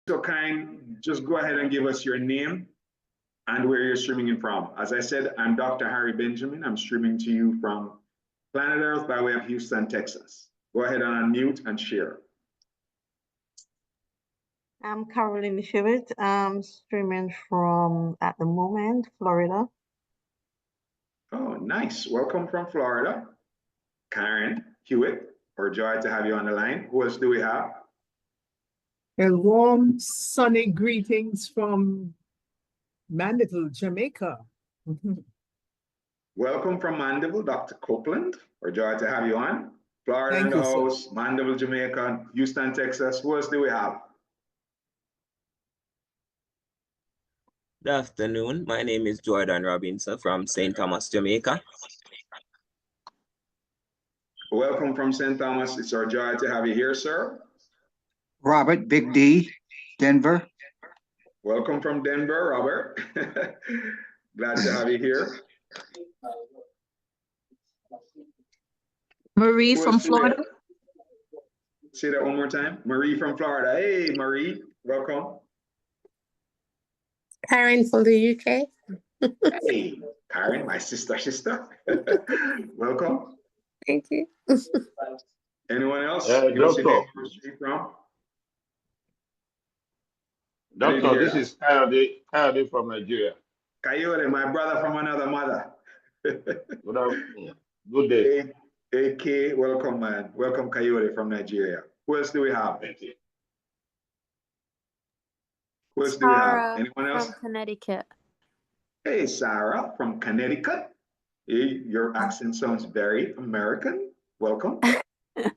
so kind, just go ahead and give us your name and where you're streaming in from. As I said, I'm Dr. Harry Benjamin. I'm streaming to you from planet Earth by way of Houston, Texas. Go ahead and unmute and share. I'm Caroline Hewitt. I'm streaming from, at the moment, Florida. Oh, nice. Welcome from Florida. Karen Hewitt, we're joy to have you on the line. Who else do we have? A warm, sunny greetings from Mandeville, Jamaica. Welcome from Mandeville, Dr. Copeland. We're joy to have you on. Florida in the house, Mandeville, Jamaica, Houston, Texas. Who else do we have? Good afternoon. My name is Jordan Robinson from St. Thomas, Jamaica. Welcome from St. Thomas. It's our joy to have you here, sir. Robert, Big D, Denver. Welcome from Denver, Robert. Glad to have you here. Marie from Florida. Say that one more time. Marie from Florida. Hey, Marie, welcome. Karen from the UK. Hey, Karen, my sister. Welcome. Thank you. Anyone else? Doctor, this is Kayode from Nigeria. Kayode, my brother from another mother. Good day. AK, welcome, man. Welcome, Kayode from Nigeria. Who else do we have? Who else do we have? Anyone else? From Connecticut. Hey, Sarah from Connecticut. Hey, your accent sounds very American. Welcome. All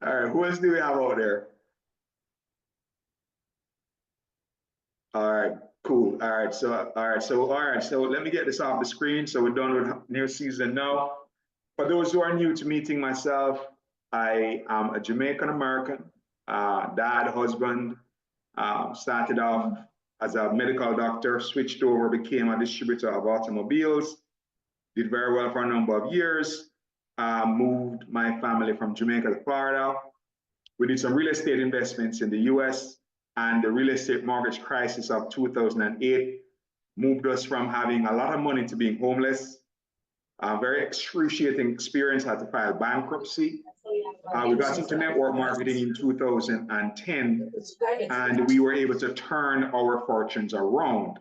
right, who else do we have out there? All right, cool. All right, so let me get this off the screen. So we're done with new season now. For those who are new to meeting myself, I am a Jamaican American, dad, husband, started off as a medical doctor, switched over, became a distributor of automobiles, did very well for a number of years, moved my family from Jamaica to Florida. We did some real estate investments in the US, and the real estate mortgage crisis of 2008 moved us from having a lot of money to being homeless. A very excruciating experience, had to file bankruptcy. We got into network marketing in 2010, and we were able to turn our fortunes around.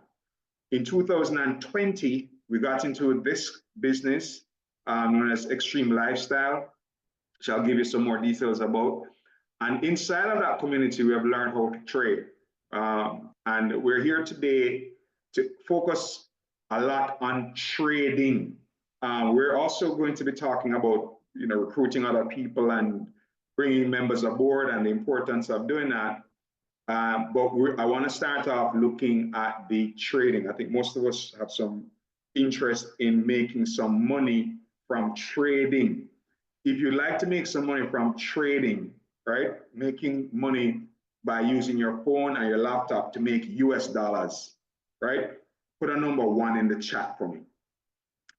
In 2020, we got into this business known as Xtream Lifestyle, which I'll give you some more details about. And inside of that community, we have learned how to trade. And we're here today to focus a lot on trading. We're also going to be talking about, recruiting other people and bringing members aboard and the importance of doing that. But I want to start off looking at the trading. I think most of us have some interest in making some money from trading. If you'd like to make some money from trading, right, making money by using your phone and your laptop to make US dollars, right, put a number 1 in the chat for me.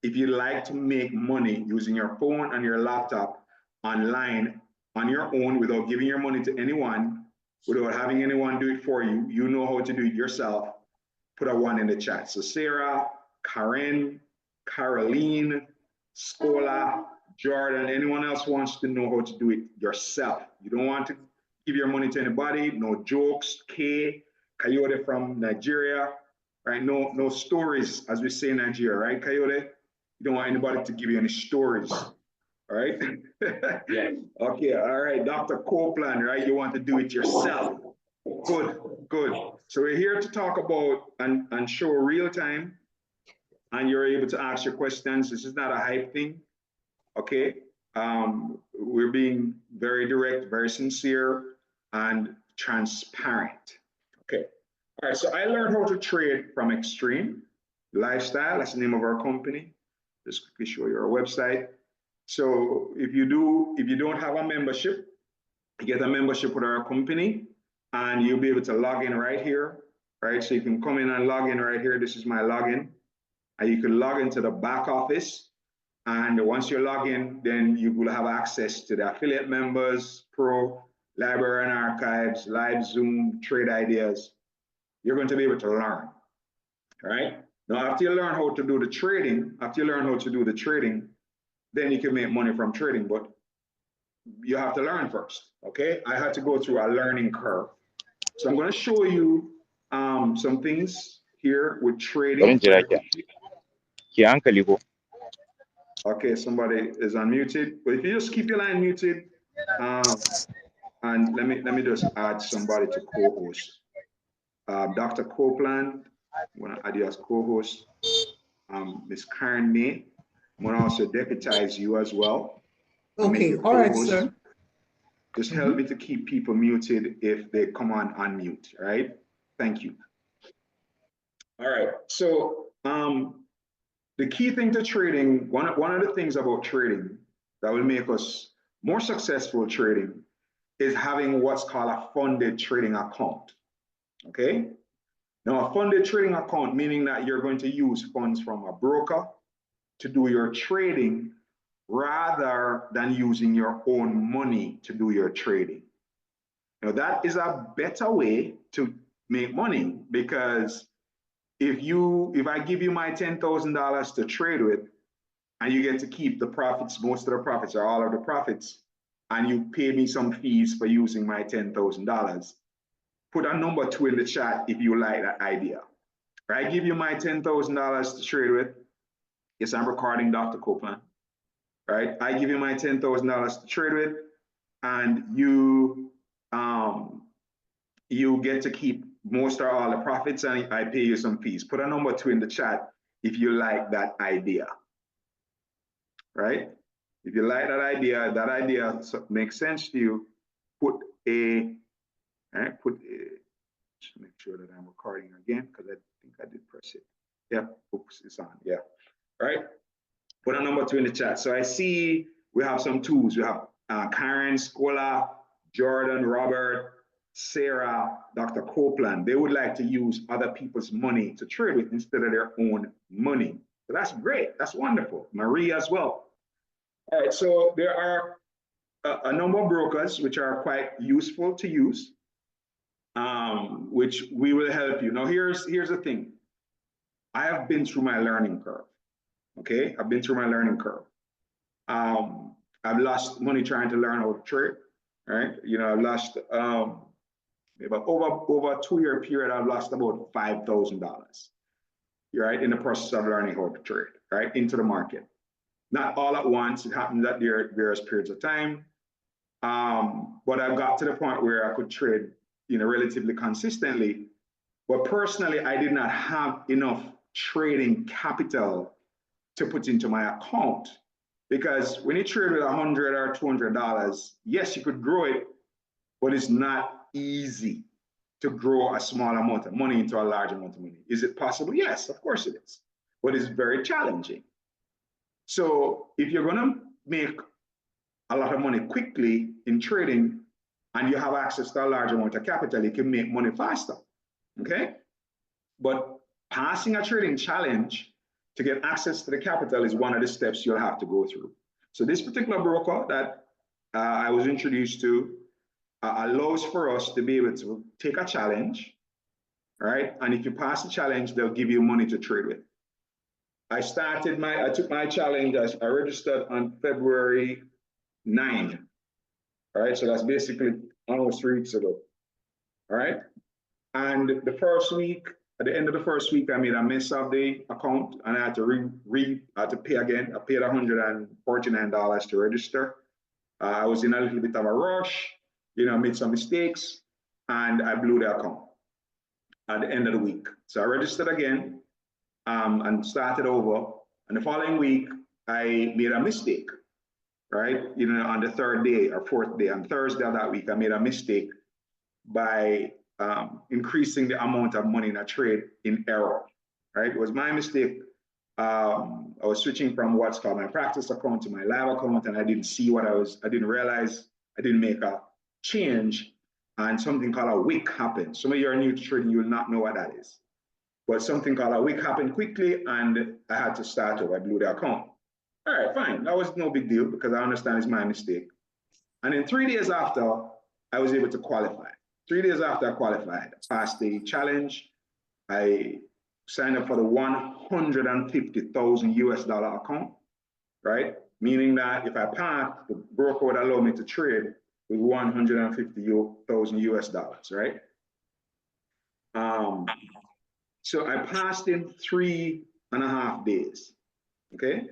If you'd like to make money using your phone and your laptop online on your own without giving your money to anyone, without having anyone do it for you, you know how to do it yourself, put a 1 in the chat. So Sarah, Karen, Caroline, Scola, Jordan, anyone else wants to know how to do it yourself. You don't want to give your money to anybody, no jokes. Kayode from Nigeria, right? No stories, as we say in Nigeria, right, Kayode? You don't want anybody to give you any stories, all right? Yeah. Okay, all right, Dr. Copeland, right? You want to do it yourself. Good. So we're here to talk about and show real time, and you're able to ask your questions. This is not a hype thing, okay? We're being very direct, very sincere, and transparent, okay? All right, so I learned how to trade from Xtream Lifestyle. That's the name of our company. Just quickly show you our website. So if you don't have a membership, you get a membership with our company, and you'll be able to log in right here, right? So you can come in and log in right here. This is my login, and you can log into the back office. And once you log in, then you will have access to the affiliate members, pro, library and archives, live Zoom, trade ideas. You're going to be able to learn, right? Now, after you learn how to do the trading, then you can make money from trading, but you have to learn first, okay? I had to go through a learning curve. So I'm going to show you some things here with trading. Okay, somebody is unmuted, but if you just keep your line muted, and let me just add somebody to co-host. Dr. Copeland, I'm going to add you as co-host. Ms. Karen May, I'm going to also deputize you as well. Okay, all right, sir. Just help me to keep people muted if they come on unmute, right? Thank you. All right, so the key thing to trading, one of the things about trading that will make us more successful trading is having what's called a funded trading account, okay? Now, a funded trading account, meaning that you're going to use funds from a broker to do your trading rather than using your own money to do your trading. Now, that is a better way to make money, because if I give you my $10,000 to trade with, and you get to keep the profits, most of the profits or all of the profits, and you pay me some fees for using my $10,000, put a number 2 in the chat if you like that idea. I give you my $10,000 to trade with. Yes, I'm recording Dr. Copeland. Right? I give you my $10,000 to trade with, and you get to keep most or all the profits, and I pay you some fees. Put a number 2 in the chat if you like that idea. Right? If you like that idea makes sense to you, put a, just make sure that I'm recording again, because I think I did press it. Yeah, oops, it's on, yeah, right? Put a number 2 in the chat. So I see we have some tools. We have Karen, Scola, Jordan, Robert, Sarah, Dr. Copeland. They would like to use other people's money to trade with instead of their own money. So that's great, that's wonderful. Marie as well. All right, so there are a number of brokers which are quite useful to use, which we will help you. Now, here's the thing. I have been through my learning curve. Okay, I've been through my learning curve. I've lost money trying to learn how to trade. Right? You know, I've lost about over a 2-year period. I've lost about $5,000. Right, in the process of learning how to trade. Right, into the market. Not all at once. It happens at various periods of time. But I've got to the point where I could trade, you know, relatively consistently. But personally, I did not have enough trading capital to put into my account, because when you trade with $100 or $200, yes, you could grow it, but it's not easy to grow a small amount of money into a large amount of money. Is it possible? Yes, of course it is, but it's very challenging. So if you're going to make a lot of money quickly in trading and you have access to a large amount of capital, you can make money faster, okay? But passing a trading challenge to get access to the capital is one of the steps you'll have to go through. So this particular broker that I was introduced to allows for us to be able to take a challenge, right? And if you pass the challenge, they'll give you money to trade with. I took my challenge, I registered on February 9th, all right? So that's basically almost 3 weeks ago, all right? And the first week, at the end of the first week, I made a mess of the account and I had to pay again. I paid $149 to register. I was in a little bit of a rush, you know, made some mistakes, and I blew the account at the end of the week. So I registered again and started over. And the following week, I made a mistake, right? You know, on the 3rd day or 4th day, on Thursday of that week, I made a mistake by increasing the amount of money in a trade in error, right? It was my mistake. I was switching from what's called my practice account to my live account, and I didn't realize I didn't make a change, and something called a wick happened. Some of you are new to trading, you will not know what that is. But something called a wick happened quickly, and I had to start over. I blew the account. All right, fine. That was no big deal because I understand it's my mistake. And then 3 days after, I was able to qualify. 3 days after I qualified, passed the challenge, I signed up for the 150,000 US dollar account, right? Meaning that if I passed, the broker would allow me to trade with 150,000 US dollars, right? So I passed in 3.5 days, okay?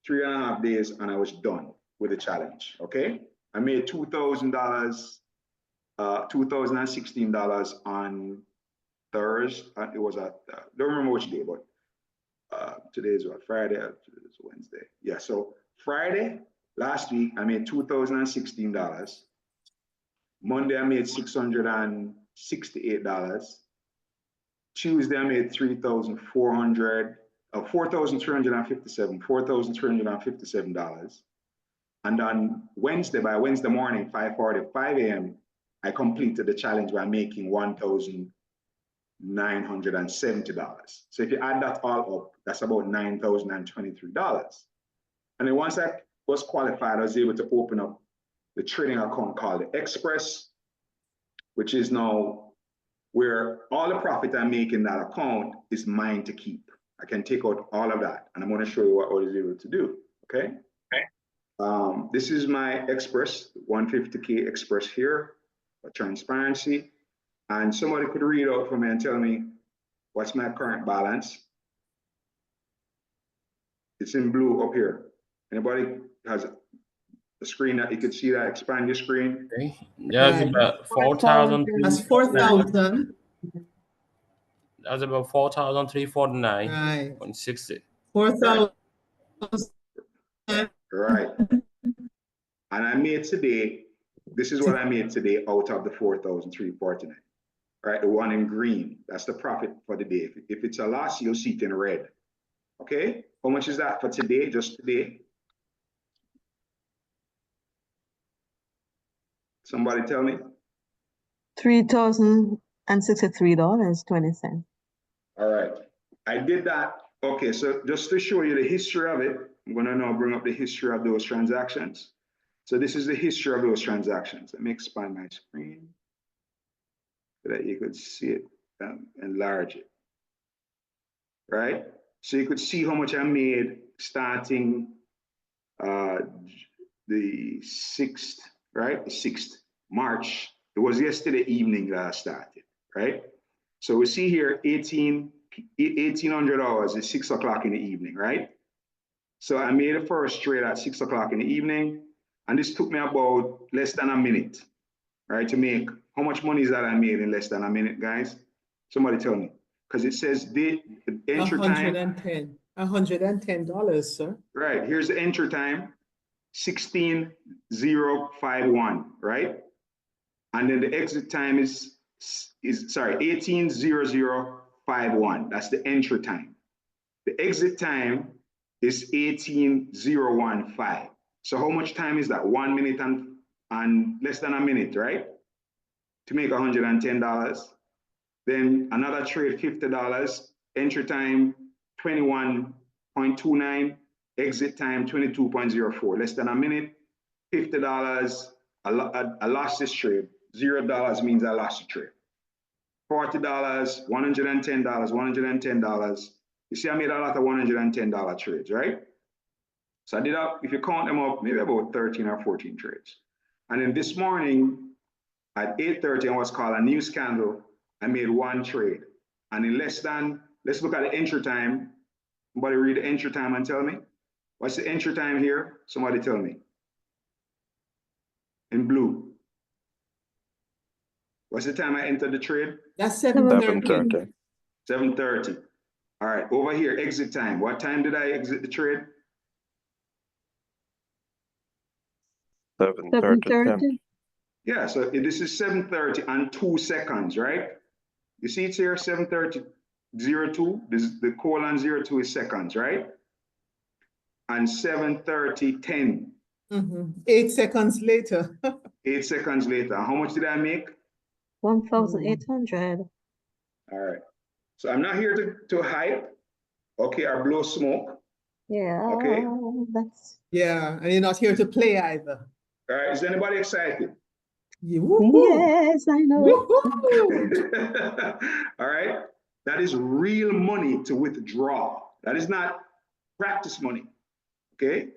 3.5 days and I was done with the challenge, okay? I made $2,000, $2,016 on Thursday. It was a, don't remember which day, but today is what, Friday, today is Wednesday. Yeah, so Friday, last week, I made $2,016. Monday, I made $668. Tuesday, I made 4,357 dollars. And on Wednesday, by Wednesday morning, 5:45 a.m., I completed the challenge by making $1,970. So if you add that all up, that's about $9,023. And then once I was qualified, I was able to open up the trading account called the Express, which is now where all the profit I make in that account is mine to keep. I can take out all of that, and I'm going to show you what I was able to do, okay? This is my Express, 150K Express here for transparency. And somebody could read out for me and tell me what's my current balance. It's in blue up here. Anybody has a screen that you could see that? Expand your screen. Okay. That's Right. about 4,000. That's 4,000. That's about 4,349. Right. 60. 4,000. Right. And I made today, this is what I made today out of the 4,349. Right, the one in green, that's the profit for the day. If it's a loss, you'll see it in red. Okay, how much is that for today, just today? Somebody tell me. $3,063.20. All right, I did that. Okay, so just to show you the history of it, I'm gonna now bring up the history of those transactions. So this is the history of those transactions. Let me expand my screen so that you could see it, enlarge it, right? So you could see how much I made starting the 6th, right? The 6th March. It was yesterday evening that I started, right? So we see here 1,800 hours is 6 o'clock in the evening, right? So I made the first trade at 6 o'clock in the evening, and this took me about less than a minute, right? To make, how much money is that I made in less than a minute, guys? Somebody tell me, because it says the entry time. $110, sir. Right, here's the entry time, 16:051, right? And then the exit time is 18:0051. That's the entry time. The exit time is 18:015. So how much time is that? 1 minute and less than a minute, right? To make $110. Then another trade, $50. Entry time, 21.29. Exit time, 22.04. Less than a minute, $50. I lost this trade. $0 means I lost the trade. $40, $110, $110. You see, I made a lot of $110 trades, right? So I did up, if you count them up, maybe about 13 or 14 trades. And then this morning at 8:30 on what's called a news candle, I made one trade. And in less than, let's look at the entry time. Somebody read the entry time and tell me. What's the entry time here? Somebody tell me. In blue. What's the time I entered the trade? That's 7:30. 7:30. All right, over here, exit time. What time did I exit the trade? 7:30. Yeah, so this is 7:30 and 2 seconds, right? You see it's here, 7:30:02. This is the colon 02 is seconds, right? And 7:30:10. 8 seconds later. 8 seconds later. How much did I make? 1,800. All right. So I'm not here to hype, okay, or blow smoke. Yeah, Okay. that's Yeah, and you're not here to play either. All right, is anybody excited? Woohoo. Yes, I know it. Woohoo. All right. That is real money to withdraw. That is not practice money. Okay.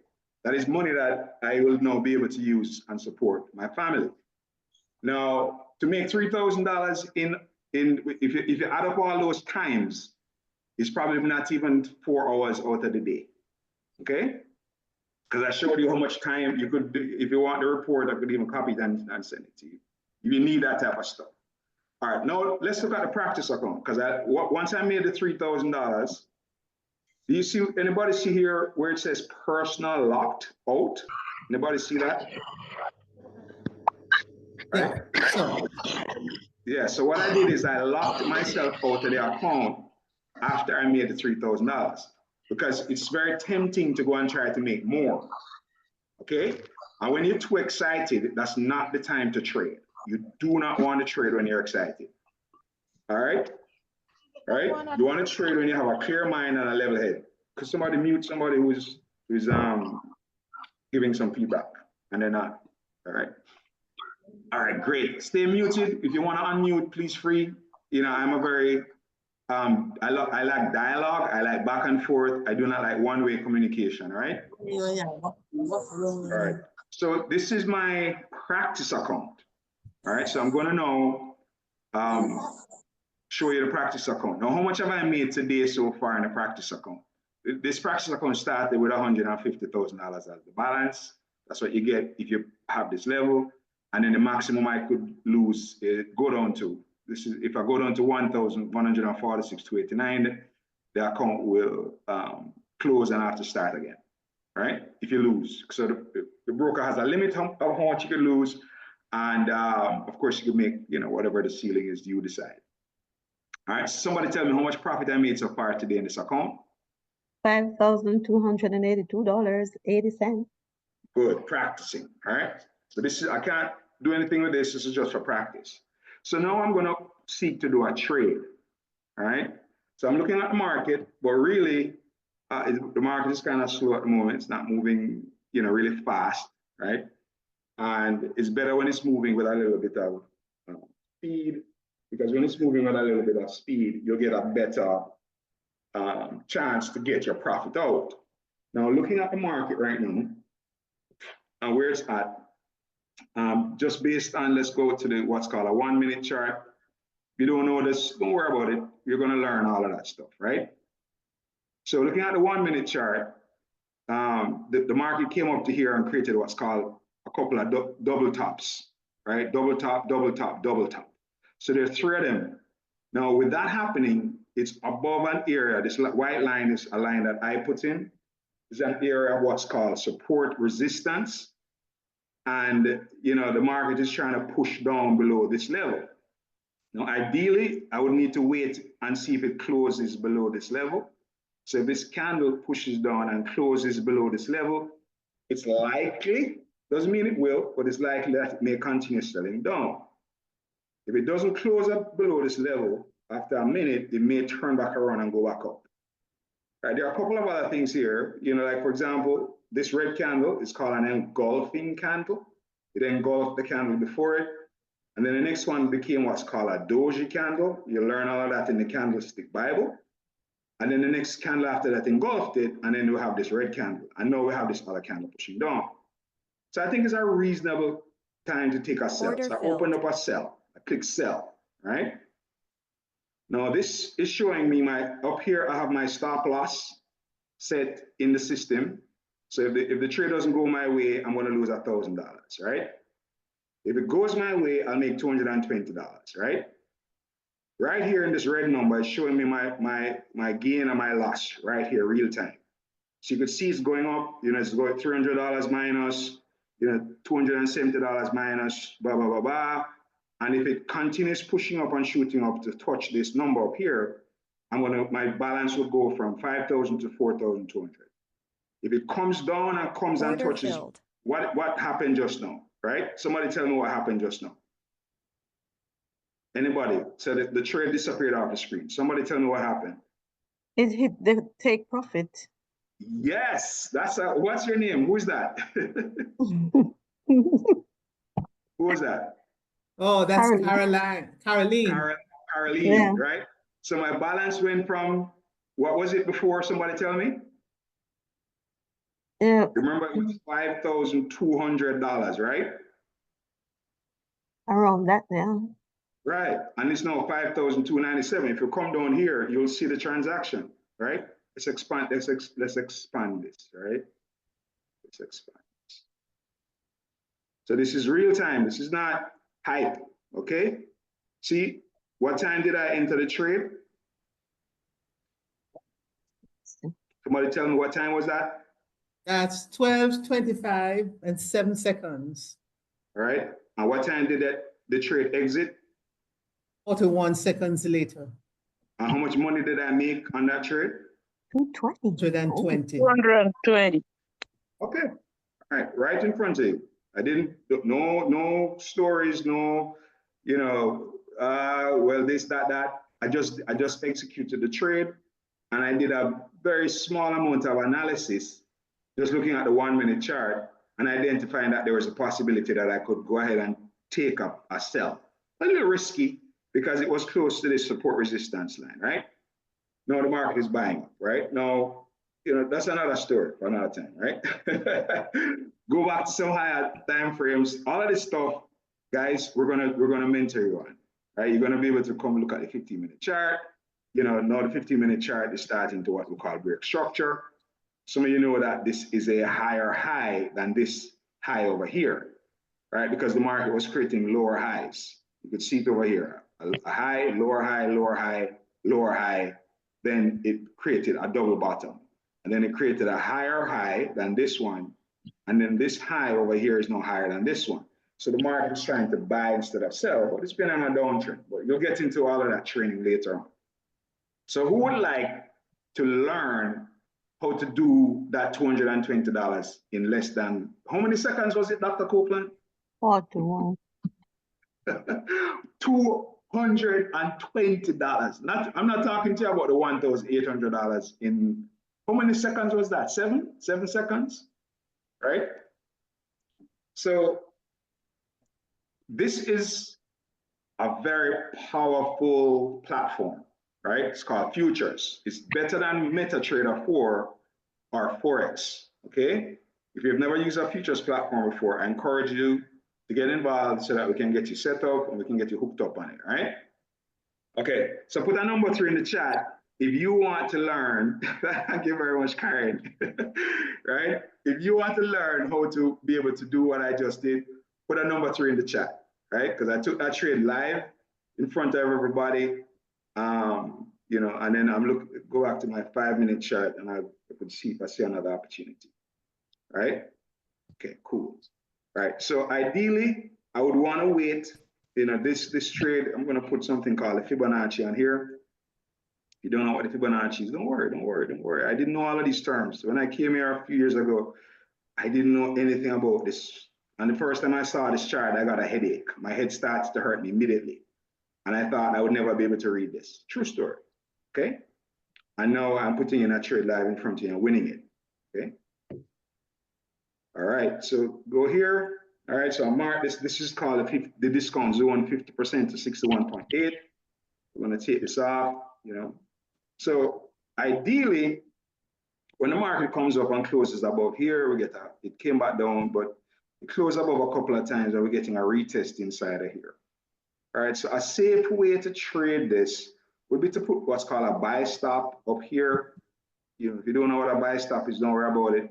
That is money that I will now be able to use and support my family. Now, to make $3,000 if you add up all those times, it's probably not even 4 hours out of the day. Okay. Because I showed you how much time you could do. If you want the report, I could even copy it and send it to you. You need that type of stuff. All right, now let's look at the practice account. Because once I made the $3,000, do you see, anybody see here where it says personal locked out? Anybody see that? Right? Yeah. So, Yeah, so what I did is I locked myself out of the account after I made the $3,000 because it's very tempting to go and try to make more. Okay? And when you're too excited, that's not the time to trade. You do not want to trade when you're excited. All right? All right? You want to trade when you have a clear mind and a level head. Because somebody mute somebody who's giving some feedback and they're not. All right. All right, great. Stay muted. If you want to unmute, please free. You know, I'm a very I like dialogue. I like back and forth. I do not like one-way communication. All right. All right. So this is my practice account. All right. So I'm going to now show you the practice account. Now, how much have I made today so far in the practice account? This practice account started with $150,000 as the balance. That's what you get if you have this level. And then the maximum I could lose, go down to, this is, if I go down to 1,146,289, the account will close and I have to start again, right? If you lose. So the broker has a limit of how much you can lose. And of course you can make, you know, whatever the ceiling is, you decide. All right, somebody tell me how much profit I made so far today in this account. $5,282.80. Good, practicing, all right? So this is, I can't do anything with this. This is just for practice. So now I'm gonna seek to do a trade, all right? So I'm looking at the market, but really, the market is kind of slow at the moment. It's not moving, you know, really fast, right? And it's better when it's moving with a little bit of speed, because when it's moving with a little bit of speed, you'll get a better chance to get your profit out. Now, looking at the market right now, and where it's at, just based on, let's go to the what's called a 1 minute chart. If you don't know this, don't worry about it. You're going to learn all of that stuff, right? So looking at the 1 minute chart, the market came up to here and created what's called a couple of double tops, right? Double top, double top, double top. So there's 3 of them. Now with that happening, it's above an area. This white line is a line that I put in. It's an area of what's called support resistance. And, you know, the market is trying to push down below this level. Now, ideally, I would need to wait and see if it closes below this level. So if this candle pushes down and closes below this level, it's likely, doesn't mean it will, but it's likely that it may continue selling down. If it doesn't close up below this level, after a minute, it may turn back around and go back up. Right, there are a couple of other things here, you know, like for example, this red candle is called an engulfing candle. It engulfed the candle before it. And then the next one became what's called a doji candle. You learn all of that in the Candlestick Bible. And then the next candle after that engulfed it, and then we have this red candle. And now we have this other candle pushing down. So I think it's a reasonable time to take a sell. So I opened up a sell. I click sell, right? Now this is showing me up here I have my stop loss set in the system. So if the trade doesn't go my way, I'm gonna lose $1,000, right? If it goes my way, I'll make $220, right? Right here in this red number is showing me my gain and my loss right here, real time. So you could see it's going up, you know, it's going $300 minus, you know, $270 minus, blah, blah, blah, blah. And if it continues pushing up and shooting up to touch this number up here, my balance will go from 5,000 to 4,200. If it comes down and comes and touches, what happened just now, right? Somebody tell me what happened just now. Anybody? So the trade disappeared off the screen. Somebody tell me what happened. It hit the take profit. Yes, what's your name? Who's that? Who was that? Oh, that's Caroline. Caroline. Caroline, Yeah. right? So my balance went from, what was it before? Somebody tell me? Yeah. Remember, it was $5,200, right? Around that, yeah. Right, and it's now 5,297. If you come down here, you'll see the transaction, right? Let's expand, let's expand this, right? Let's expand. So this is real time. This is not hype, okay? See, what time did I enter the trade? Somebody tell me what time was that? That's 12:25 and 7 seconds. All right, and what time did the trade exit? 41 seconds later. And how much money did I make on that trade? 220. 120. 220. Okay, all right, right in front of you. I didn't, no stories, no, well, this, that. I just executed the trade, and I did a very small amount of analysis, just looking at the 1 minute chart and identifying that there was a possibility that I could go ahead and take up a sell. A little risky because it was close to this support resistance line, right? Now the market is buying up, right? Now, that's another story for another time, right? Go back to some higher time frames. All of this stuff, guys, we're gonna mentor you on, right? You're gonna be able to come look at the 15-minute chart. Now the 15-minute chart is starting to what we call break structure. Some of you know that this is a higher high than this high over here, right? Because the market was creating lower highs. You could see it over here, a high, lower high, lower high, lower high. Then it created a double bottom. And then it created a higher high than this one. And then this high over here is no higher than this one. So the market is trying to buy instead of sell, but it's been on a downtrend. But you'll get into all of that training later on. So who would like to learn how to do that $220 in less than, how many seconds was it, Dr. Copeland? 41. $220. I'm not talking to you about the $1,800 in, how many seconds was that? 7 seconds, right? So this is a very powerful platform, right? It's called futures. It's better than MetaTrader 4 or Forex, okay? If you've never used a futures platform before, I encourage you to get involved so that we can get you set up and we can get you hooked up on it, right? Okay, so put a number 3 in the chat if you want to learn. Thank you very much, Karen. Right? If you want to learn how to be able to do what I just did, put a number 3 in the chat, right? Because I took that trade live in front of everybody, and then go back to my 5-minute chart and I could see if I see another opportunity, right? Okay, cool. Right, so ideally, I would want to wait. This trade, I'm going to put something called a Fibonacci on here. If you don't know what the Fibonacci is, don't worry. I didn't know all of these terms. When I came here a few years ago, I didn't know anything about this. And the first time I saw this chart, I got a headache. My head starts to hurt me immediately. And I thought I would never be able to read this. True story, okay? And now I'm putting in a trade live in front of you and winning it, okay? All right, so go here. All right, so I mark this. This is called the discount zone, 50% to 61.8. We're gonna take this off, So ideally, when the market comes up and closes above here, it came back down, but it closed above a couple of times and we're getting a retest inside of here. All right, so a safe way to trade this would be to put what's called a buy stop up here. If you don't know what a buy stop is, don't worry about it.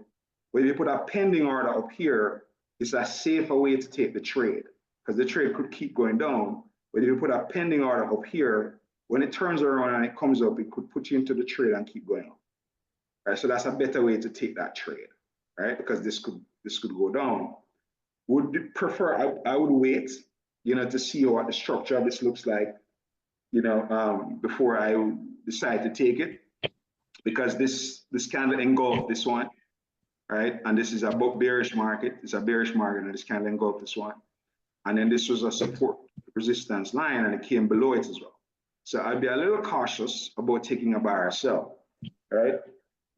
But if you put a pending order up here, it's a safer way to take the trade because the trade could keep going down. But if you put a pending order up here, when it turns around and it comes up, it could put you into the trade and keep going up. Right, so that's a better way to take that trade, right? Because this could go down. Would prefer, I would wait, to see what the structure of this looks like, before I decide to take it, because this candle engulfed this one, right? And this is a bearish market. It's a bearish market, and this candle engulfed this one. And then this was a support resistance line, and it came below it as well. So I'd be a little cautious about taking a buy or sell, right?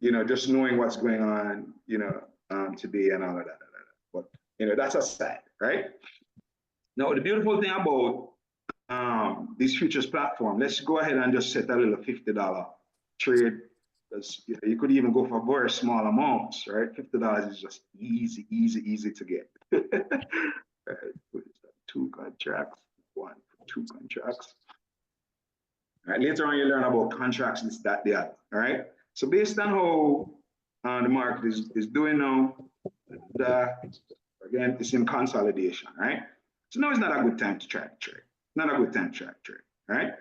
Just knowing what's going on, today and all of that. But, that's a side, right? Now, the beautiful thing about this futures platform, let's go ahead and just set a little $50 trade. Because you could even go for very small amounts, right? $50 is just easy to get. Right, 2 contracts, 2 contracts. All right, later on you learn about contracts, this, that, the other. All right. So based on how the market is doing now, again, it's in consolidation, right? So now it's not a good time to try to trade. Not a good time to try to trade, right?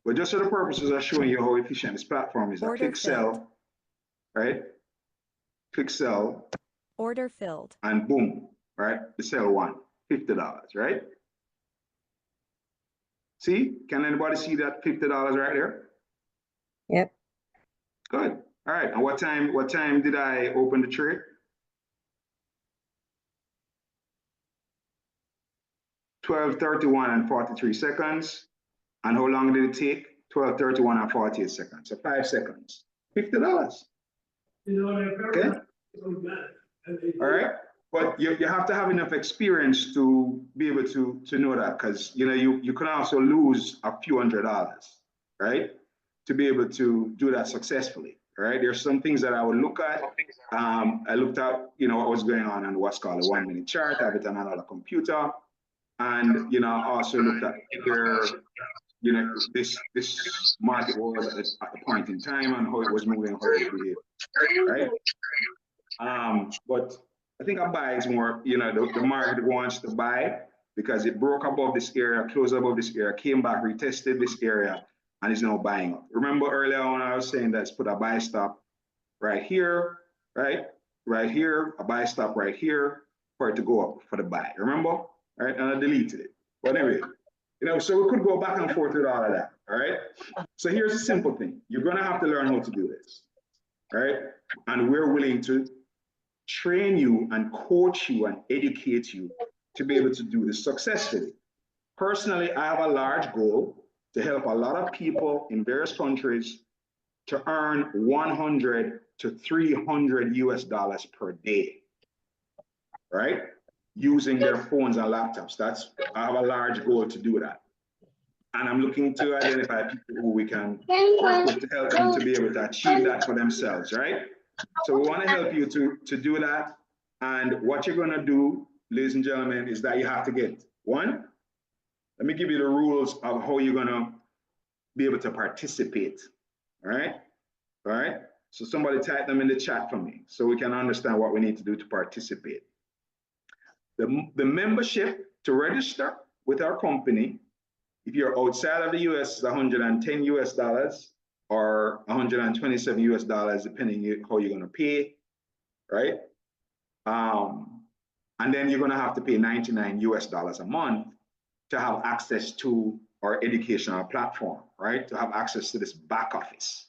But just for the purposes of showing you how efficient this platform is, I click sell, right? Click sell. Order filled. And boom, right? The sell won, $50, right? See, can anybody see that $50 right there? Yep. Good. All right. And what time did I open the trade? 12:31 and 43 seconds. And how long did it take? 12:31 and 48 seconds. So 5 seconds. $50. Okay. All right. But you have to have enough experience to be able to know that, because you can also lose a few $100s, right? To be able to do that successfully. Right? There's some things that I would look at. I looked at what was going on what's called a 1-minute chart. I have it on another computer. And I also looked at where this market was at the point in time and how it was moving, how it behaved, right? But I think a buy is more, the market wants to buy because it broke above this area, closed above this area, came back, retested this area, and is now buying up. Remember earlier on I was saying let's put a buy stop right here, right? Right here, a buy stop right here for it to go up for the buy. Remember? Right? And I deleted it. But anyway, so we could go back and forth with all of that. All right. So here's a simple thing. You're gonna have to learn how to do this. All right. And we're willing to train you and coach you and educate you to be able to do this successfully. Personally, I have a large goal to help a lot of people in various countries to earn 100 to 300 US$ per day, right? Using their phones and laptops. I have a large goal to do that. And I'm looking to identify people who we can work with to help them to be able to achieve that for themselves, right? So we want to help you to do that. And what you're gonna do, ladies and gentlemen, is that you have to get one. Let me give you the rules of how you're gonna be able to participate. All right. All right. So somebody type them in the chat for me so we can understand what we need to do to participate. The membership to register with our company, if you're outside of the US, is $110 US or $127 US, depending how you're gonna pay, right? And then you're gonna have to pay $99 US a month to have access to our educational platform, right? To have access to this back office.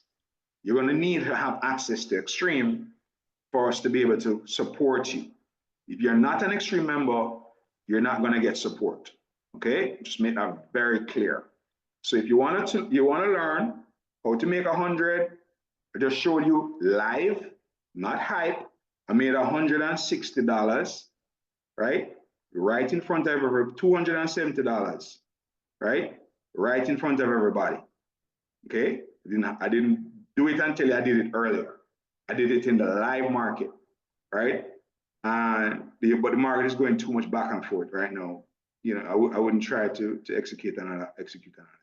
You're gonna need to have access to Xtream for us to be able to support you. If you're not an Xtream member, you're not gonna get support, okay? Just make that very clear. So if you wanna learn how to make 100, I just showed you live, not hype. I made $160, right? Right in front of everybody, $270, right? Right in front of everybody, okay? I didn't do it until I did it earlier. I did it in the live market, right? But the market is going too much back and forth right now. I wouldn't try to execute another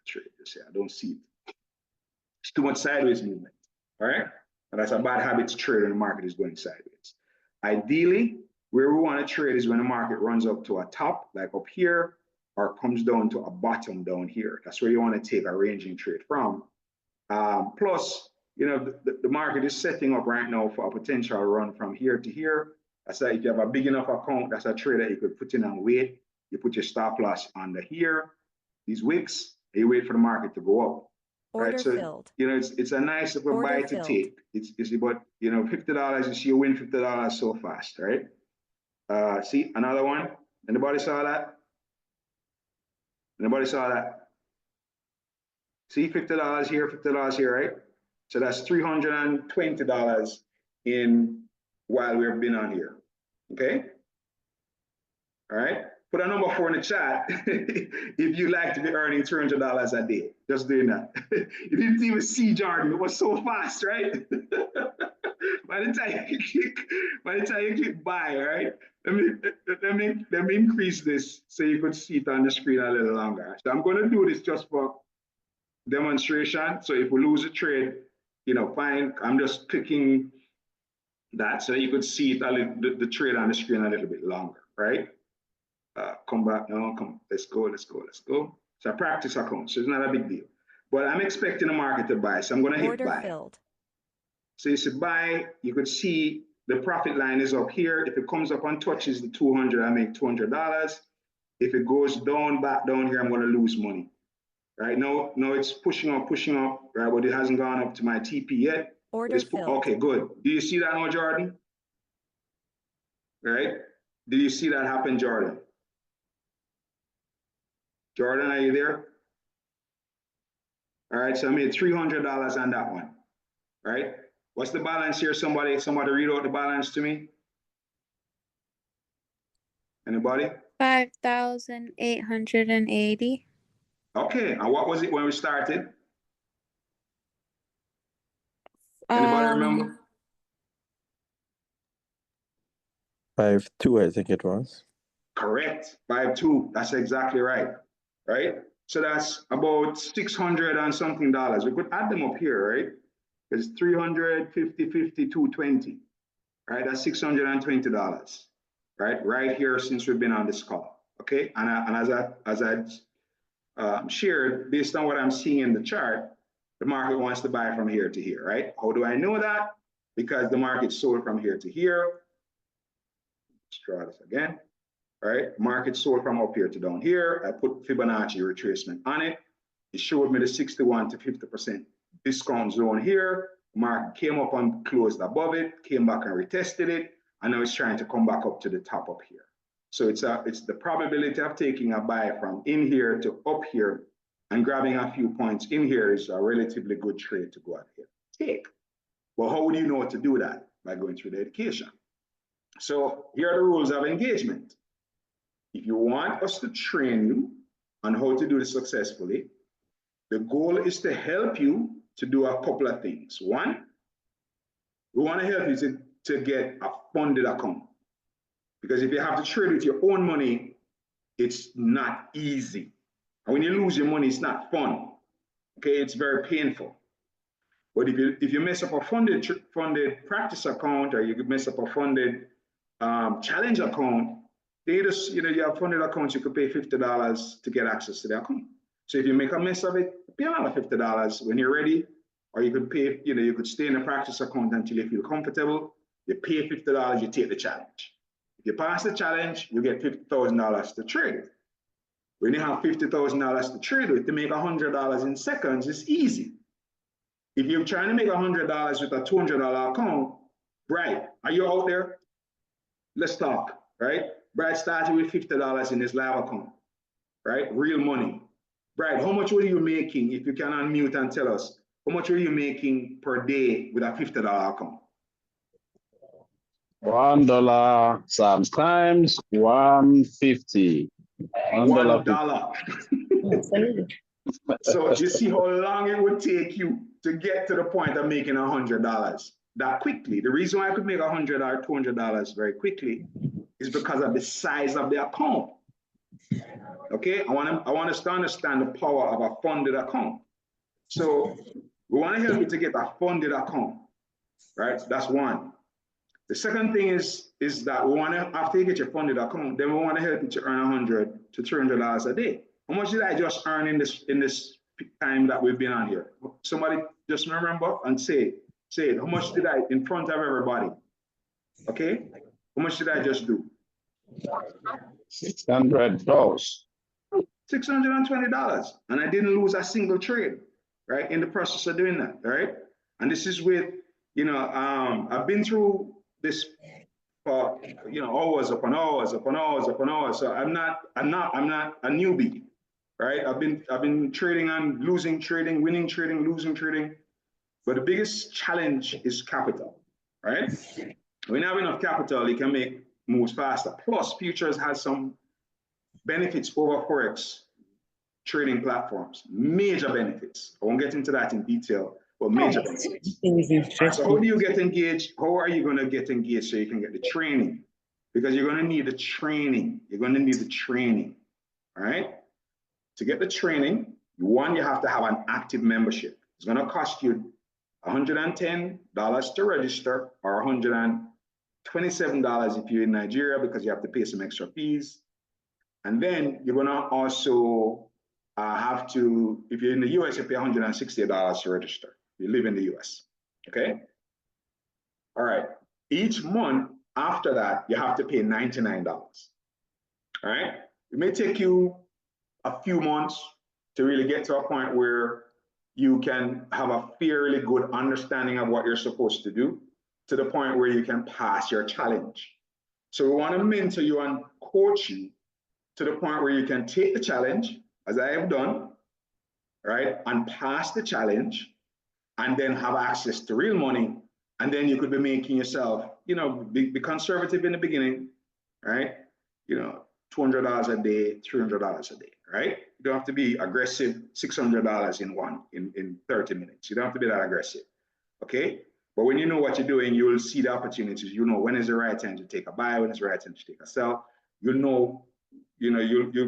trade. Just say I don't see it. It's too much sideways movement, all right? And that's a bad habit to trade when the market is going sideways. Ideally, where we want to trade is when the market runs up to a top, like up here, or comes down to a bottom down here. That's where you want to take a ranging trade from. Plus, the market is setting up right now for a potential run from here to here. That's like if you have a big enough account, that's a trade that you could put in and wait. You put your stop loss under here, these wicks, and you wait for the market to go up. Order right? So, filled. It's a nice little Order buy to filled. take. It's but $50, you see you win $50 so fast, right? See another one. Anybody saw that? Anybody saw that? See $50 here, $50 here, right? So that's $320 in while we've been on here. Okay. All right. put a number 4 in the chat if you like to be earning $200 a day. Just doing that. You didn't even see Jordan. It was so fast, right? By the time you click buy, right? Let me increase this so you could see it on the screen a little longer. So I'm going to do this just for demonstration. So if we lose a trade, fine. I'm just clicking that so you could see it the trade on the screen a little bit longer, right? Come back now, let's go. It's a practice account, so it's not a big deal. But I'm expecting the market to buy, so I'm going to hit Order buy. filled. So you see buy, you could see the profit line is up here. If it comes up and touches the 200, I make $200. If it goes back down here, I'm going to lose money. Right now it's pushing up, right? But it hasn't gone up to my TP yet. Order filled. Okay, good. Do you see that now, Jordan? Right? Did you see that happen, Jordan? Jordan, are you there? All right, so I made $300 on that one, right? What's the balance here? Somebody read out the balance to me. Anybody? 5,880. Okay, and what was it when we started? Anybody remember? 5.2, I think it was. Correct, 5.2. That's exactly right. Right? So that's about 600 and something dollars. We could add them up here, right? It's 350, 50, 220. Right? That's $620. Right here since we've been on this call. Okay, and as I shared, based on what I'm seeing in the chart, the market wants to buy from here to here, right? How do I know that? Because the market sold from here to here. Let's try this again, right? Market sold from up here to down here. I put Fibonacci retracement on it. It showed me the 61 to 50% discount zone here. Market came up and closed above it, came back and retested it, and now it's trying to come back up to the top up here. So it's the probability of taking a buy from in here to up here and grabbing a few points in here is a relatively good trade to go out here. Take. Well, how would you know to do that? By going through the education. So here are the rules of engagement. If you want us to train you on how to do this successfully, the goal is to help you to do a couple of things. One, we want to help you to get a funded account. Because if you have to trade with your own money, it's not easy. And when you lose your money, it's not fun. Okay, it's very painful. But if you mess up a funded practice account, or you mess up a funded challenge account, they just, you have funded accounts, you could pay $50 to get access to the account. So if you make a mess of it, pay another $50 when you're ready, or you could pay, you could stay in the practice account until you feel comfortable. You pay $50, you take the challenge. If you pass the challenge, you get $50,000 to trade with. When you have $50,000 to trade with, to make $100 in seconds is easy. If you're trying to make $100 with a $200 account, Bright, are you out there? Let's talk, right? Bright started with $50 in his live account, right? Real money. Bright, how much were you making, if you can unmute and tell us, how much were you making per day with a $50 account? $1, sometimes 150. $1. So you see how long it would take you to get to the point of making $100 that quickly. The reason why I could make $100 or $200 very quickly is because of the size of the account. Okay, I want us to understand the power of a funded account. So we want to help you to get a funded account, right? That's one. The second thing is that we want to, after you get your funded account, then we want to help you to earn $100 to $300 a day. How much did I just earn in this time that we've been on here? Somebody just remember and say it. How much did I, in front of everybody? Okay, how much did I just do? $600. $620, and I didn't lose a single trade, right? In the process of doing that, right? And this is with, I've been through this for, hours upon hours upon hours upon hours. So I'm not a newbie, right? I've been trading on losing trading, winning trading, losing trading. But the biggest challenge is capital, right? When you have enough capital, you can make moves faster. Plus, futures has some benefits over Forex trading platforms, major benefits. I won't get into that in detail, but major benefits. So how do you get engaged? How are you going to get engaged so you can get the training? Because you're going to need the training. You're going to need the training, all right? To get the training, one, you have to have an active membership. It's going to cost you $110 to register, or $127 if you're in Nigeria, because you have to pay some extra fees. And then you're going to also have to, if you're in the US, you pay $160 to register. You live in the US, okay? All right, each month after that, you have to pay $99, all right? It may take you a few months to really get to a point where you can have a fairly good understanding of what you're supposed to do, to the point where you can pass your challenge. So we want to mentor you and coach you to the point where you can take the challenge, as I have done, right, and pass the challenge, and then have access to real money. And then you could be making yourself, you know, be conservative in the beginning, right? You know, $200 a day, $300 a day, right? You don't have to be aggressive, $600 in 30 minutes. You don't have to be that aggressive, okay? But when you know what you're doing, you will see the opportunities. You know when is the right time to take a buy, when is the right time to take a sell. You'll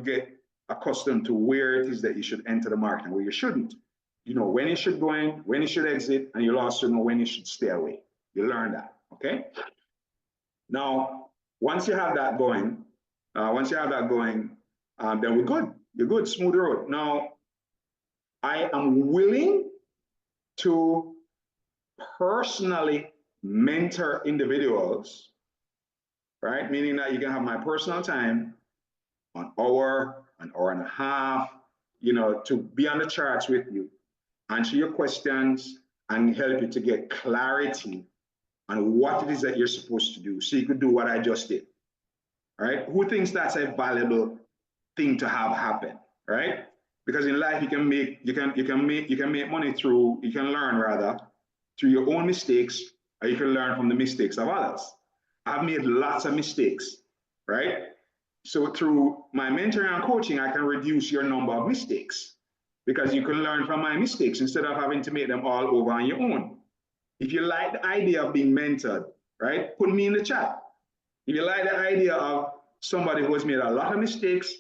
get accustomed to where it is that you should enter the market and where you shouldn't. You know when you should go in, when you should exit, and you'll also know when you should stay away. You learn that, okay? Now, once you have that going, then we're good. You're good, smooth road. Now, I am willing to personally mentor individuals, right? Meaning that you can have my personal time, an hour and a half, you know, to be on the charts with you, answer your questions, and help you to get clarity on what it is that you're supposed to do, so you could do what I just did. All right? Who thinks that's a valuable thing to have happen, right? Because in life you can make money through, you can learn rather through your own mistakes, or you can learn from the mistakes of others. I've made lots of mistakes, right? So through my mentoring and coaching, I can reduce your number of mistakes, because you can learn from my mistakes instead of having to make them all over on your own. If you like the idea of being mentored, right, put me in the chat. If you like the idea of somebody who has made a lot of mistakes,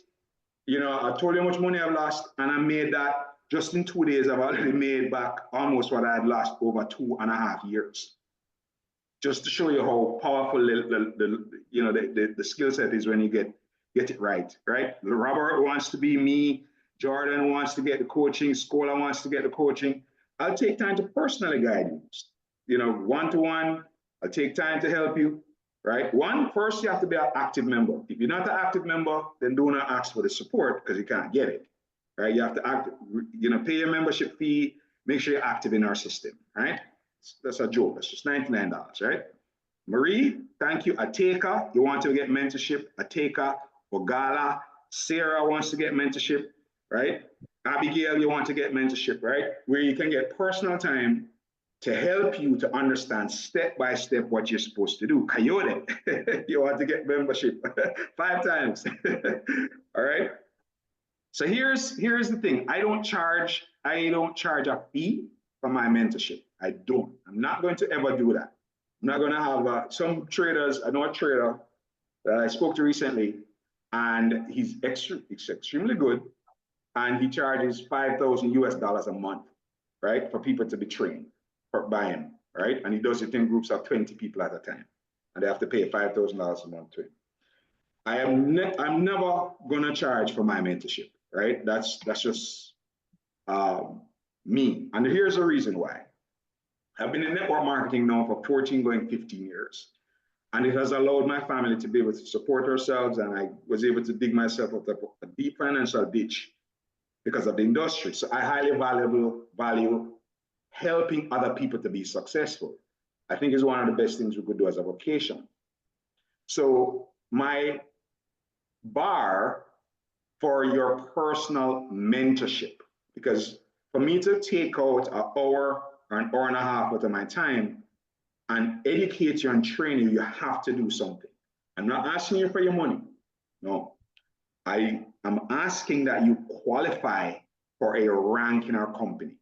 you know, I told you how much money I've lost, and I made that just in 2 days. I've already made back almost what I had lost over 2.5 years. Just to show you how powerful the skill set is when you get it right, right? Robert wants to be me, Jordan wants to get the coaching, Scola wants to get the coaching. I'll take time to personally guide you, you know, one-to-one. I'll take time to help you, right? First, you have to be an active member. If you're not an active member, then do not ask for the support, because you can't get it, right? You have to pay your membership fee, make sure you're active in our system, right? That's a joke. That's just $99, right? Marie, thank you. Ateka, you want to get mentorship. Ateka, Ogala, Sarah wants to get mentorship, right? Abigail, you want to get mentorship, right? Where you can get personal time to help you to understand step by step what you're supposed to do. Coyote, you want to get membership 5 times, all right? So here's the thing. I don't charge a fee for my mentorship. I don't. I'm not going to ever do that. I'm not going to have some traders. I know a trader that I spoke to recently, and he's extremely good, and he charges $5,000 a month, right, for people to be trained by him, right? And he does it in groups of 20 people at a time, and they have to pay $5,000 a month to him. I'm never gonna charge for my mentorship, right? That's just me. And here's the reason why. I've been in network marketing now for 14 going 15 years. And it has allowed my family to be able to support ourselves, and I was able to dig myself out of a deep financial ditch because of the industry. So I highly value helping other people to be successful. I think it's one of the best things we could do as a vocation. So my bar for your personal mentorship, because for me to take out an hour or an hour and a half out of my time and educate you and train you, you have to do something. I'm not asking you for your money, no. I am asking that you qualify for a rank in our company.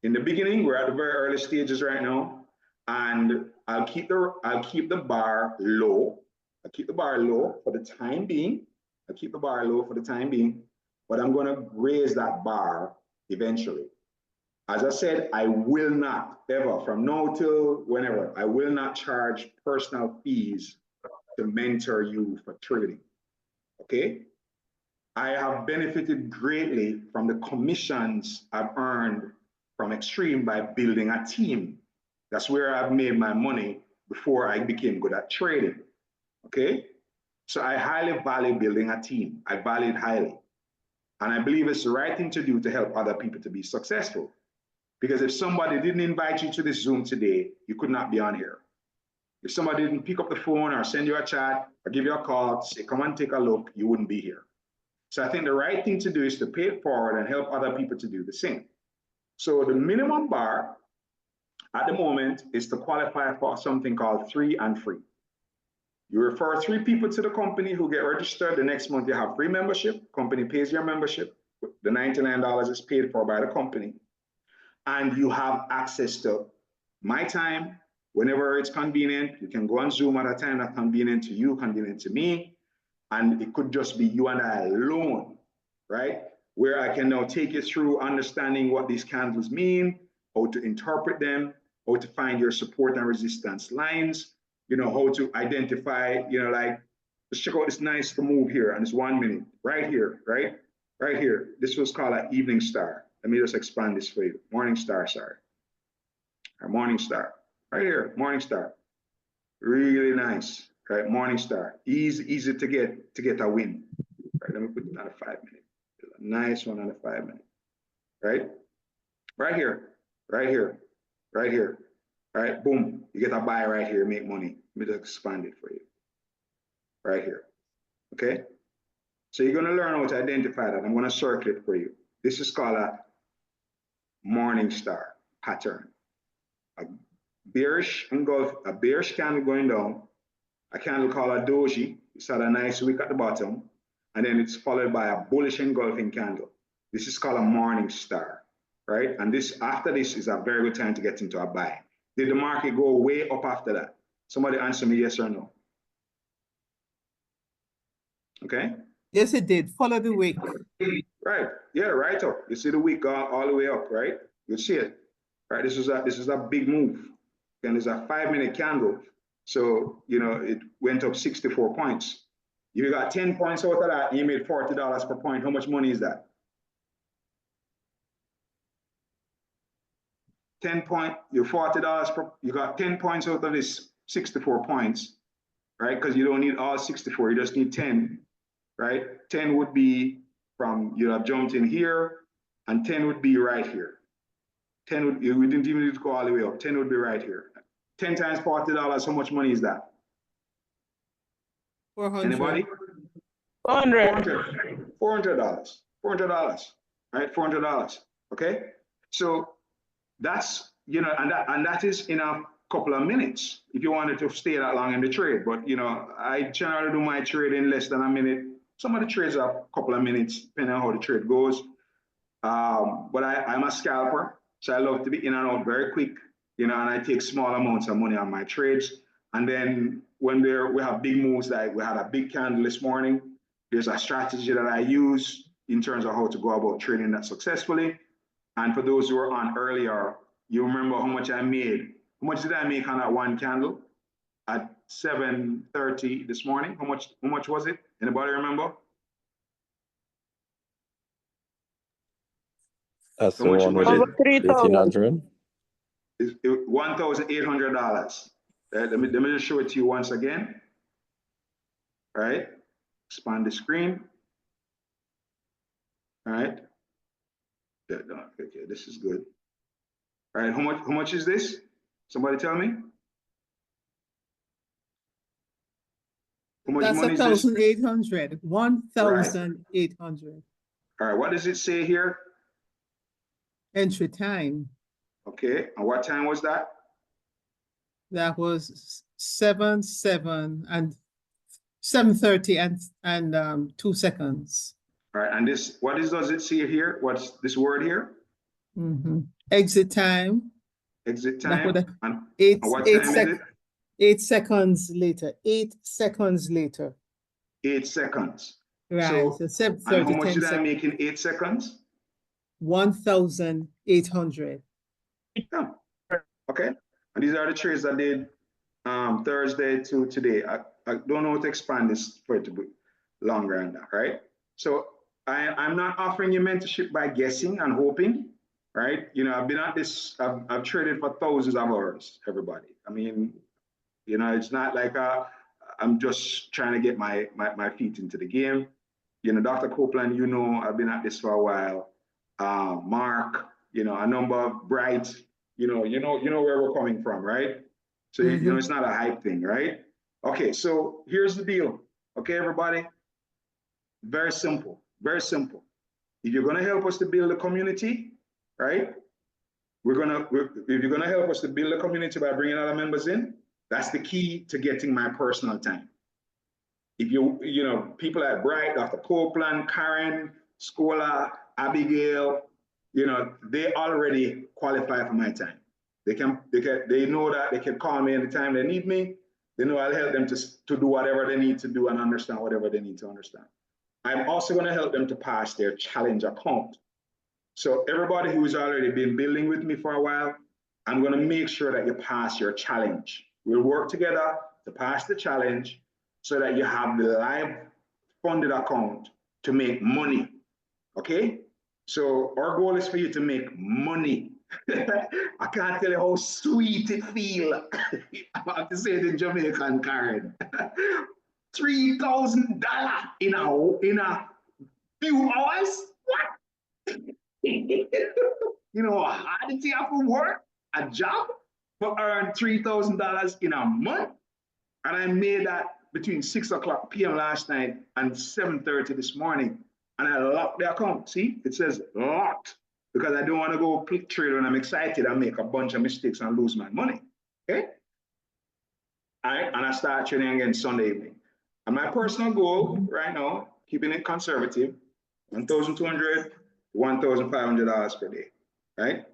In the beginning, we're at the very early stages right now, and I'll keep the bar low. I'll keep the bar low for the time being. I'll keep the bar low for the time being, but I'm going to raise that bar eventually. As I said, I will not ever, from now till whenever, I will not charge personal fees to mentor you for trading. Okay? I have benefited greatly from the commissions I've earned from Xtream by building a team. That's where I've made my money before I became good at trading. Okay? So I highly value building a team. I value it highly. And I believe it's the right thing to do to help other people to be successful. Because if somebody didn't invite you to this Zoom today, you could not be on here. If somebody didn't pick up the phone or send you a chat or give you a call, say, come and take a look, you wouldn't be here. So I think the right thing to do is to pay it forward and help other people to do the same. So the minimum bar at the moment is to qualify for something called 3 and free. You refer 3 people to the company who get registered. The next month you have free membership. Company pays your membership. The $99 is paid for by the company. And you have access to my time whenever it's convenient. You can go on Zoom at a time that's convenient to you, convenient to me. And it could just be you and I alone, right? Where I can now take you through understanding what these candles mean, how to interpret them, how to find your support and resistance lines, you know, how to identify, you know, like, let's check out this nice move here and it's 1 minute, right here, right? Right here. This was called an evening star. Let me just expand this for you. Morning star, sorry. Our morning star. Right here, morning star. Really nice. Right, morning star. Easy to get a win. Right, let me put it on a 5 minute. A nice one on a 5 minute. Right? Right here. Right here. Right here. All right, boom. You get a buy right here, make money. Let me just expand it for you. Right here. Okay? So you're going to learn how to identify that. I'm going to circle it for you. This is called a morning star pattern. A bearish candle going down, a candle called a doji. It's had a nice wick at the bottom, and then it's followed by a bullish engulfing candle. This is called a morning star, right? And this, after this, is a very good time to get into a buy. Did the market go way up after that? Somebody answer me yes or no. Okay. Yes, it did. Follow the wick. Right. Yeah, right up. You see the wick all the way up, right? You see it. Right. This is a big move. And it's a 5 minute candle. So, you know, it went up 64 points. If you got 10 points out of that, you made $40 per point. How much money is that? 10 point, you're $40 per, you got 10 points out of this 64 points, right? Because you don't need all 64, you just need 10, right? 10 would be from, you have jumped in here, and 10 would be right here. 10 would, we didn't even need to go all the way up. 10 would be right here. 10 times $40, how much money is that? 400. Anybody? 400. $400. $400. Right? $400. Okay. So that's, you know, and that is in a couple of minutes if you wanted to stay that long in the trade. But you know, I generally do my trade in less than a minute. Some of the trades are a couple of minutes, depending on how the trade goes. But I'm a scalper, so I love to be in and out very quick, you know, and I take small amounts of money on my trades. And then when we have big moves, like we had a big candle this morning, there's a strategy that I use in terms of how to go about trading that successfully. And for those who were on earlier, you remember how much I made. How much did I make on that one candle at 7:30 this morning? How much was it? Anybody remember? That's How the much one was with Over 3,000. 1,800. It's $1,800. Right? Let me just show it to you once again. All right, expand the screen. All right. Yeah, no, okay, this is good. All right, how much is this? Somebody tell me. How much That's money is this? 1,800. 1,800. All right, what does it say here? Entry time. Okay, and what time was that? That was 7 and 7:30 and 2 seconds. All right, and this, does it say here? What's this word here? Exit time. Exit That time. would- And Eight, what eight time is it? 8 seconds later. 8 seconds later. 8 seconds. Right. So, So and 7:30, how much 10 did I seconds. make in 8 seconds? 1,800. Yeah. Okay. And these are the trades I did Thursday to today. I don't know how to expand this for it to be longer than that, right? So I'm not offering you mentorship by guessing and hoping, right? You know, I've been at this, I've traded for thousands of hours, everybody. I mean, you know, it's not like I'm just trying to get my feet into the game. You know, Dr. Copeland, you know, I've been at this for a while. Mark, you know, a number of Bright, you know where we're coming from, right? So, you know, it's not a hype thing, right? Okay, so here's the deal. Okay, everybody? Very simple, very simple. If you're gonna help us to build a community, right? If you're gonna help us to build a community by bringing other members in, that's the key to getting my personal time. If you know, people like Bright, Dr. Copeland, Karen, Scola, Abigail, you know, they already qualify for my time. They know that they can call me anytime they need me. They know I'll help them to do whatever they need to do and understand whatever they need to understand. I'm also going to help them to pass their challenge account. So everybody who's already been building with me for a while, I'm going to make sure that you pass your challenge. We'll work together to pass the challenge so that you have the live funded account to make money. Okay? So our goal is for you to make money. I can't tell you how sweet it feels. I have to say it in Jamaican, Karen. $3,000 in a few hours? What? You know how hard it have to work a job for earn $3,000 in a month? And I made that between 6:00 p.m. last night and 7:30 this morning. And I locked the account. See, it says locked because I don't want to go click trade when I'm excited and make a bunch of mistakes and lose my money. Okay? All right, and I start trading again Sunday evening. And my personal goal right now, keeping it conservative, $1,200 to $1,500 per day, right?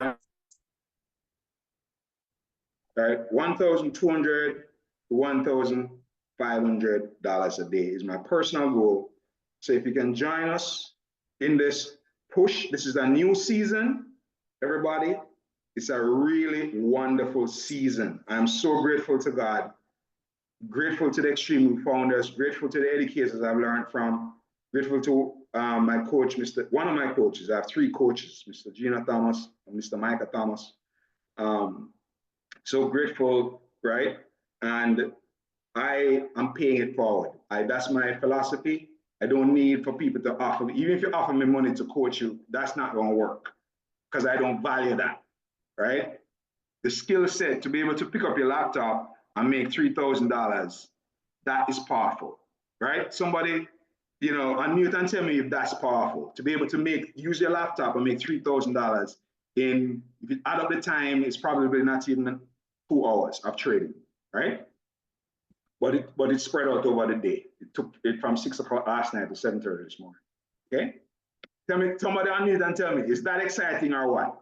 All right, $1,200 to $1,500 a day is my personal goal. So if you can join us in this push, this is a new season, everybody. It's a really wonderful season. I'm so grateful to God, grateful to the Xtream founders, grateful to the educators I've learned from, grateful to my coach, one of my coaches. I have 3 coaches, Mr. Gina Thomas and Mr. Micah Thomas. So grateful, right? And I am paying it forward. That's my philosophy. I don't need for people to offer me, even if you offer me money to coach you, that's not gonna work because I don't value that, right? The skill set to be able to pick up your laptop and make $3,000, that is powerful, right? Somebody, you know, unmute and tell me if that's powerful. To be able to use your laptop and make $3,000 in, if you add up the time, it's probably not even 2 hours of trading, right? But it's spread out over the day. It took it from 6:00 last night to 7:30 this morning. Okay? Tell me, somebody unmute and tell me, is that exciting or what?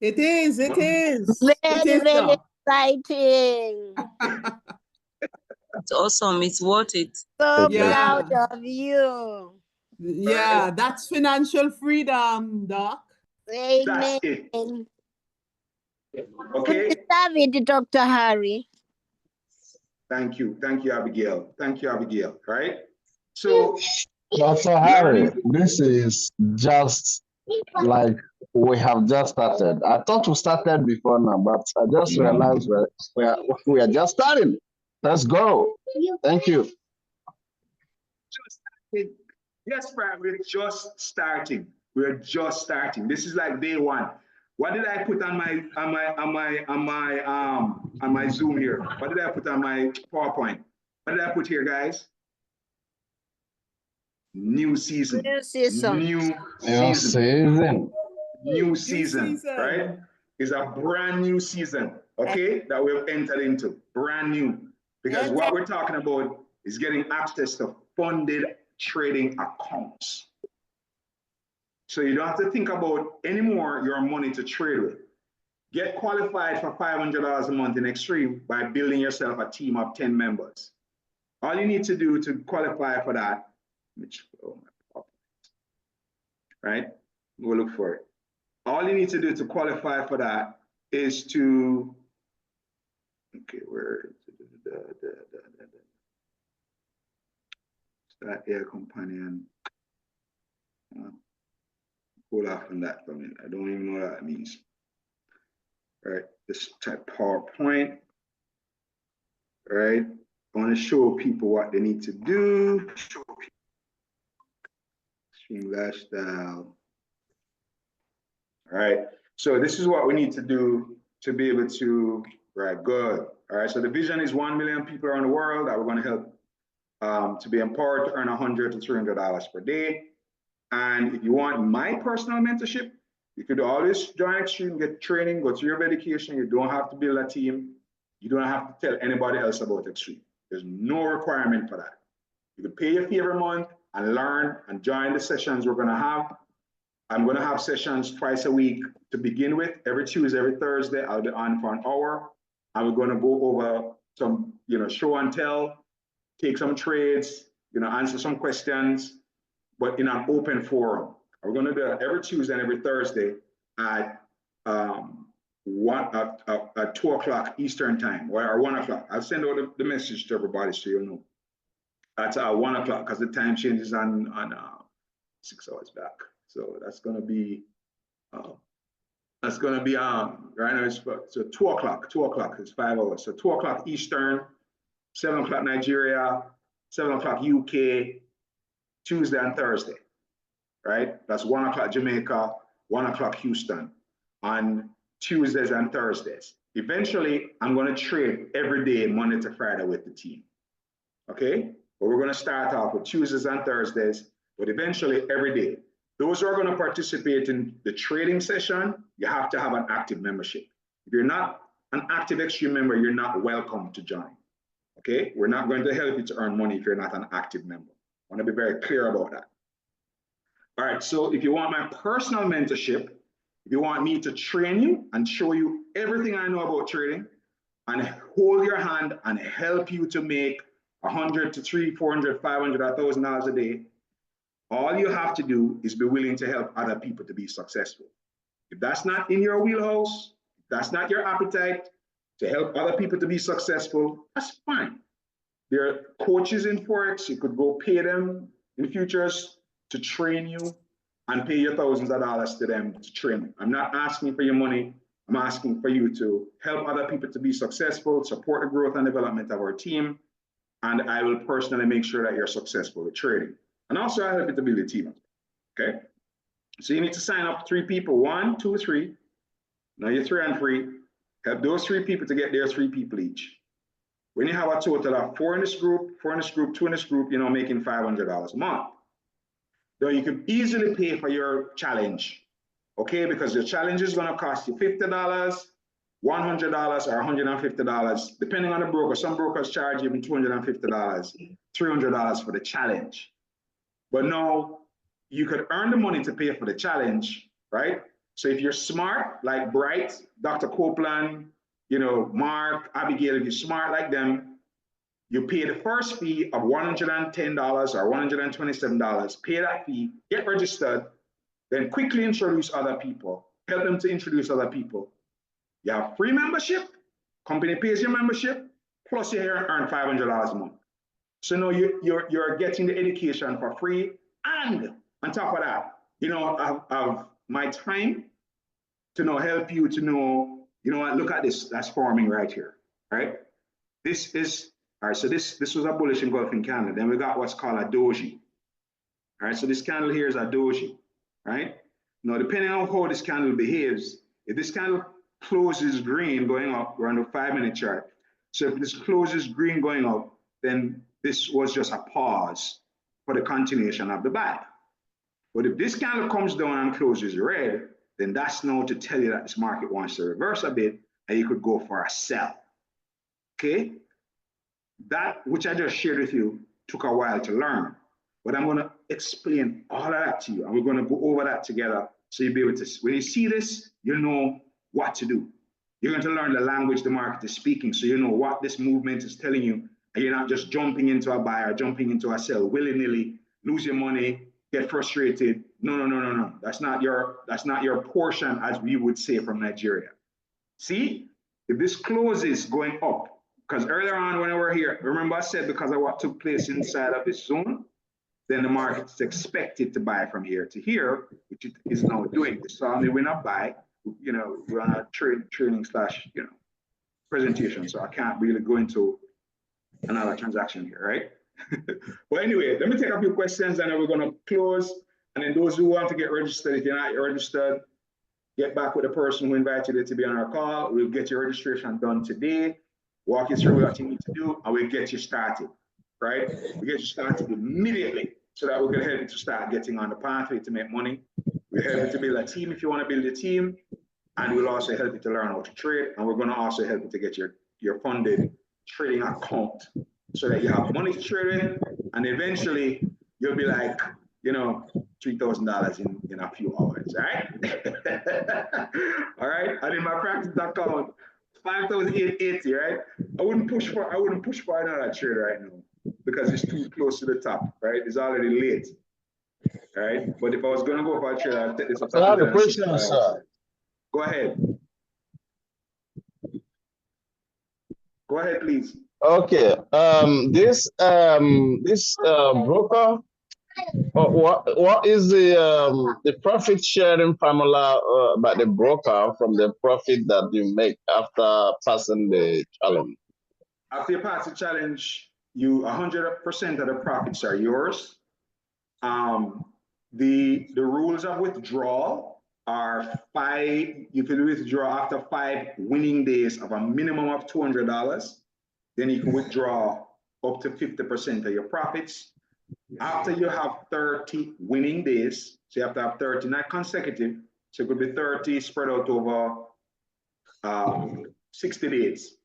It is. It is. Very, very exciting. It's awesome. It's worth it. So Yeah. proud of you. Yeah, that's financial freedom, Doc. Amen. That's it. You Okay? deserve it, Dr. Harry. Thank you, Abigail. Thank you, Abigail. Right? So, Dr. Harry, this is just like we have just started. I thought we started before now, but I just realized we are just starting. Let's go. Thank you. yes, Brad, we're just starting. We're just starting. This is like day one. What did I put on my Zoom here? What did I put on my PowerPoint? What did I put here, guys? New season. New season. New Season. season, right? It's a brand new season. okay, that we've entered into, brand new. Because what we're talking about is getting access to funded trading accounts. So you don't have to think about anymore your money to trade with. Get qualified for $500 a month in Xtream by building yourself a team of 10 members. All you need to do to qualify for that, right? We'll look for it. All you need to do to qualify for that is to, okay, where that air companion. Hold off on that for a minute. I don't even know what that means. All right, this type PowerPoint. All right, I want to show people what they need to do. Xtream lifestyle. All right, so this is what we need to do to be able to, right, good. All right, so the vision is 1 million people around the world that we're going to help to be empowered to earn $100 to $300 per day. And if you want my personal mentorship, you could always join Xtream, get training, go through your education. You don't have to build a team. You don't have to tell anybody else about Xtream. There's no requirement for that. You can pay your fee every month and learn and join the sessions we're going to have. I'm going to have sessions twice a week to begin with. Every Tuesday, every Thursday, I'll be on for an hour. And we're going to go over some, show and tell, take some trades, answer some questions, but in an open forum. We're going to do it every Tuesday and every Thursday at 2 o'clock Eastern time, or 1 o'clock. I'll send out the message to everybody so you'll know. That's 1 o'clock because the time changes on 6 hours back. So that's going to be right now it's so 2 o'clock. 2 o'clock is 5 hours. So 2 o'clock Eastern, 7 o'clock Nigeria, 7 o'clock UK, Tuesday and Thursday. Right? That's 1 o'clock Jamaica, 1 o'clock Houston on Tuesdays and Thursdays. Eventually, I'm going to trade every day, Monday to Friday with the team. Okay? But we're going to start off with Tuesdays and Thursdays, but eventually every day. Those who are going to participate in the trading session, you have to have an active membership. If you're not an active Xtream member, you're not welcome to join. Okay? We're not going to help you to earn money if you're not an active member. I want to be very clear about that. All right, so if you want my personal mentorship, if you want me to train you and show you everything I know about trading and hold your hand and help you to make $100 to $300, $400, $500, $1,000 a day, all you have to do is be willing to help other people to be successful. If that's not in your wheelhouse, if that's not your appetite to help other people to be successful, that's fine. There are coaches in Forex. You could go pay them in futures to train you and pay you thousands of dollars to them to train you. I'm not asking for your money. I'm asking for you to help other people to be successful, support the growth and development of our team, and I will personally make sure that you're successful with trading. And also I help you to build a team, okay? So you need to sign up 3 people, 1, 2, 3. Now you're 3 and 3. Help those 3 people to get their 3 people each. When you have a total of 4 in this group, 4 in this group, 2 in this group, making $500 a month. Now you can easily pay for your challenge, okay? Because your challenge is gonna cost you $50, $100, or $150, depending on the broker. Some brokers charge even $250, $300 for the challenge. But no, you could earn the money to pay for the challenge, right? So if you're smart, like Bright, Dr. Copeland, Mark, Abigail, if you're smart like them, you pay the first fee of $110 or $127, pay that fee, get registered, then quickly introduce other people, help them to introduce other people. You have free membership, company pays your membership, plus you earn $500 a month. So now you're getting the education for free, and on top of that, of my time to help you to look at this, that's forming right here, right? This is, all right, so this was a bullish engulfing candle. Then we got what's called a doji. All right, so this candle here is a doji, right? Now, depending on how this candle behaves, if this candle closes green going up, we're on the 5-minute chart. So if this closes green going up, then this was just a pause for the continuation of the buy. But if this candle comes down and closes red, then that's now to tell you that this market wants to reverse a bit and you could go for a sell. Okay? That which I just shared with you took a while to learn, but I'm going to explain all of that to you, and we're going to go over that together so you'll be able to, when you see this, you know what to do. You're going to learn the language the market is speaking, so you know what this movement is telling you, and you're not just jumping into a buy or jumping into a sell willy-nilly, lose your money, get frustrated. No. That's not your portion, as we would say from Nigeria. See, if this closes going up, because earlier on when we were here, remember I said because of what took place inside of this zone, then the market's expected to buy from here to here, which it is now doing. So I mean, we're not buy, we're on a trading slash, presentation. So I can't really go into another transaction here, right? But anyway, let me take a few questions and then we're going to close. And then those who want to get registered, if you're not registered, get back with the person who invited you to be on our call. We'll get your registration done today, walk you through what you need to do, and we'll get you started, right? We get you started immediately so that we can help you to start getting on the pathway to make money. We'll help you to build a team if you want to build a team, and we'll also help you to learn how to trade, and we're going to also help you to get your funded trading account so that you have money to trade with, and eventually you'll be like, $3,000 in a few hours, all right? All right, and in my practice account, 5,880, right? I wouldn't push for another trade right now because it's too close to the top, right? It's already late, all right? But if I was gonna go for a trade, I'd take this up to I have a question, 165. sir. Go ahead. Go ahead, please. Okay. This broker. What is the profit sharing formula by the broker from the profit that you make after passing the challenge? After you pass the challenge, 100% of the profits are yours. The rules of withdrawal are 5. You can withdraw after 5 winning days of a minimum of $200. Then you can withdraw up to 50% of your profits. After you have 30 winning days, so you have to have 30, not consecutive, so it could be 30 spread out over 60 days.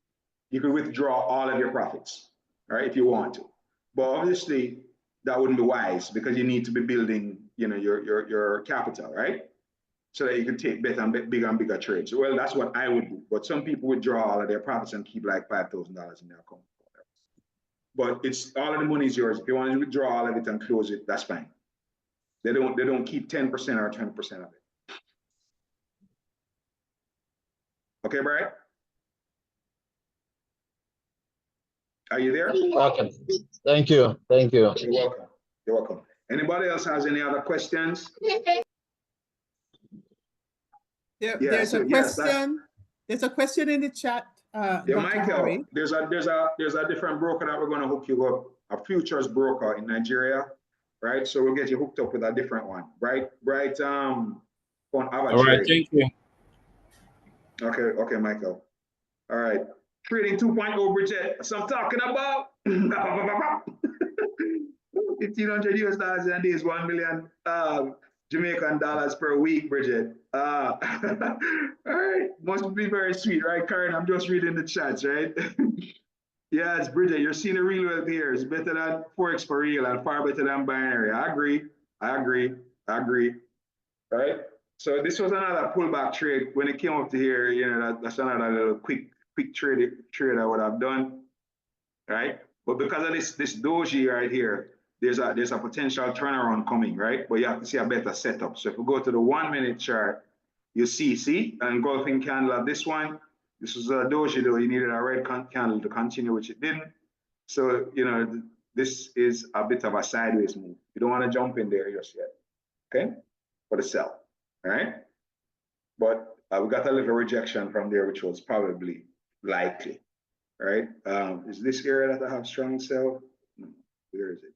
You could withdraw all of your profits, all right, if you want to. But obviously, that wouldn't be wise because you need to be building, your capital, right? So that you can take better and bigger and bigger trades. Well, that's what I would do. But some people withdraw all of their profits and keep like $5,000 in their account. But it's all of the money is yours. If you want to withdraw all of it and close it, that's fine. They don't keep 10% or 20% of it. Okay, Brad? Are you there? Okay. Thank you. Thank you. You're welcome. You're welcome. Anybody else has any other questions? There's a question. There's a question in the chat. Yeah, Michael, there's a different broker that we're going to hook you up, a futures broker in Nigeria, right? So we'll get you hooked up with a different one, right? All right, thank you. Okay, Michael. All right. Trading 2.0, Bridget. That's what I'm talking about. $1,500 a day is 1 million Jamaican dollars per week, Bridget. All right, must be very sweet, right, Karen? I'm just reading the chats, right? Yes, Bridget, you're seeing the real wealth here. It's better than Forex for real and far better than binary. I agree. Right? So this was another pullback trade. When it came up to here, that's another little quick trade I would have done, right? But because of this doji right here, there's a potential turnaround coming, right? But you have to see a better setup. So if we go to the 1 minute chart, you see, engulfing candle of this one. This was a doji though. You needed a red candle to continue, which it didn't. So, this is a bit of a sideways move. You don't want to jump in there just yet, okay? For the sell, all right? But we got a little rejection from there, which was probably likely, right? Is this area that I have strong sell? No, where is it?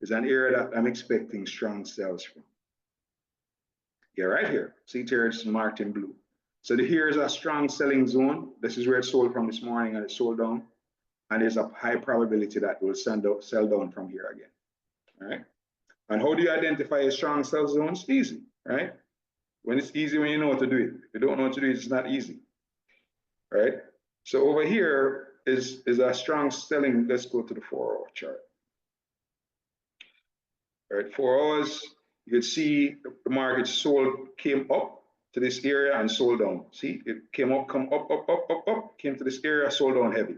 It's an area that I'm expecting strong sells from. Yeah, right here. See here, it's marked in blue. So here is a strong selling zone. This is where it sold from this morning and it sold down. And there's a high probability that it will sell down from here again. All right. And how do you identify a strong sell zone? It's easy, right? When it's easy, when you know how to do it. If you don't know how to do it, it's not easy. right? So over here is a strong selling. Let's go to the 4-hour chart. All right, 4 hours, you can see the market came up to this area and sold down. See, it came up, came to this area, sold down heavy.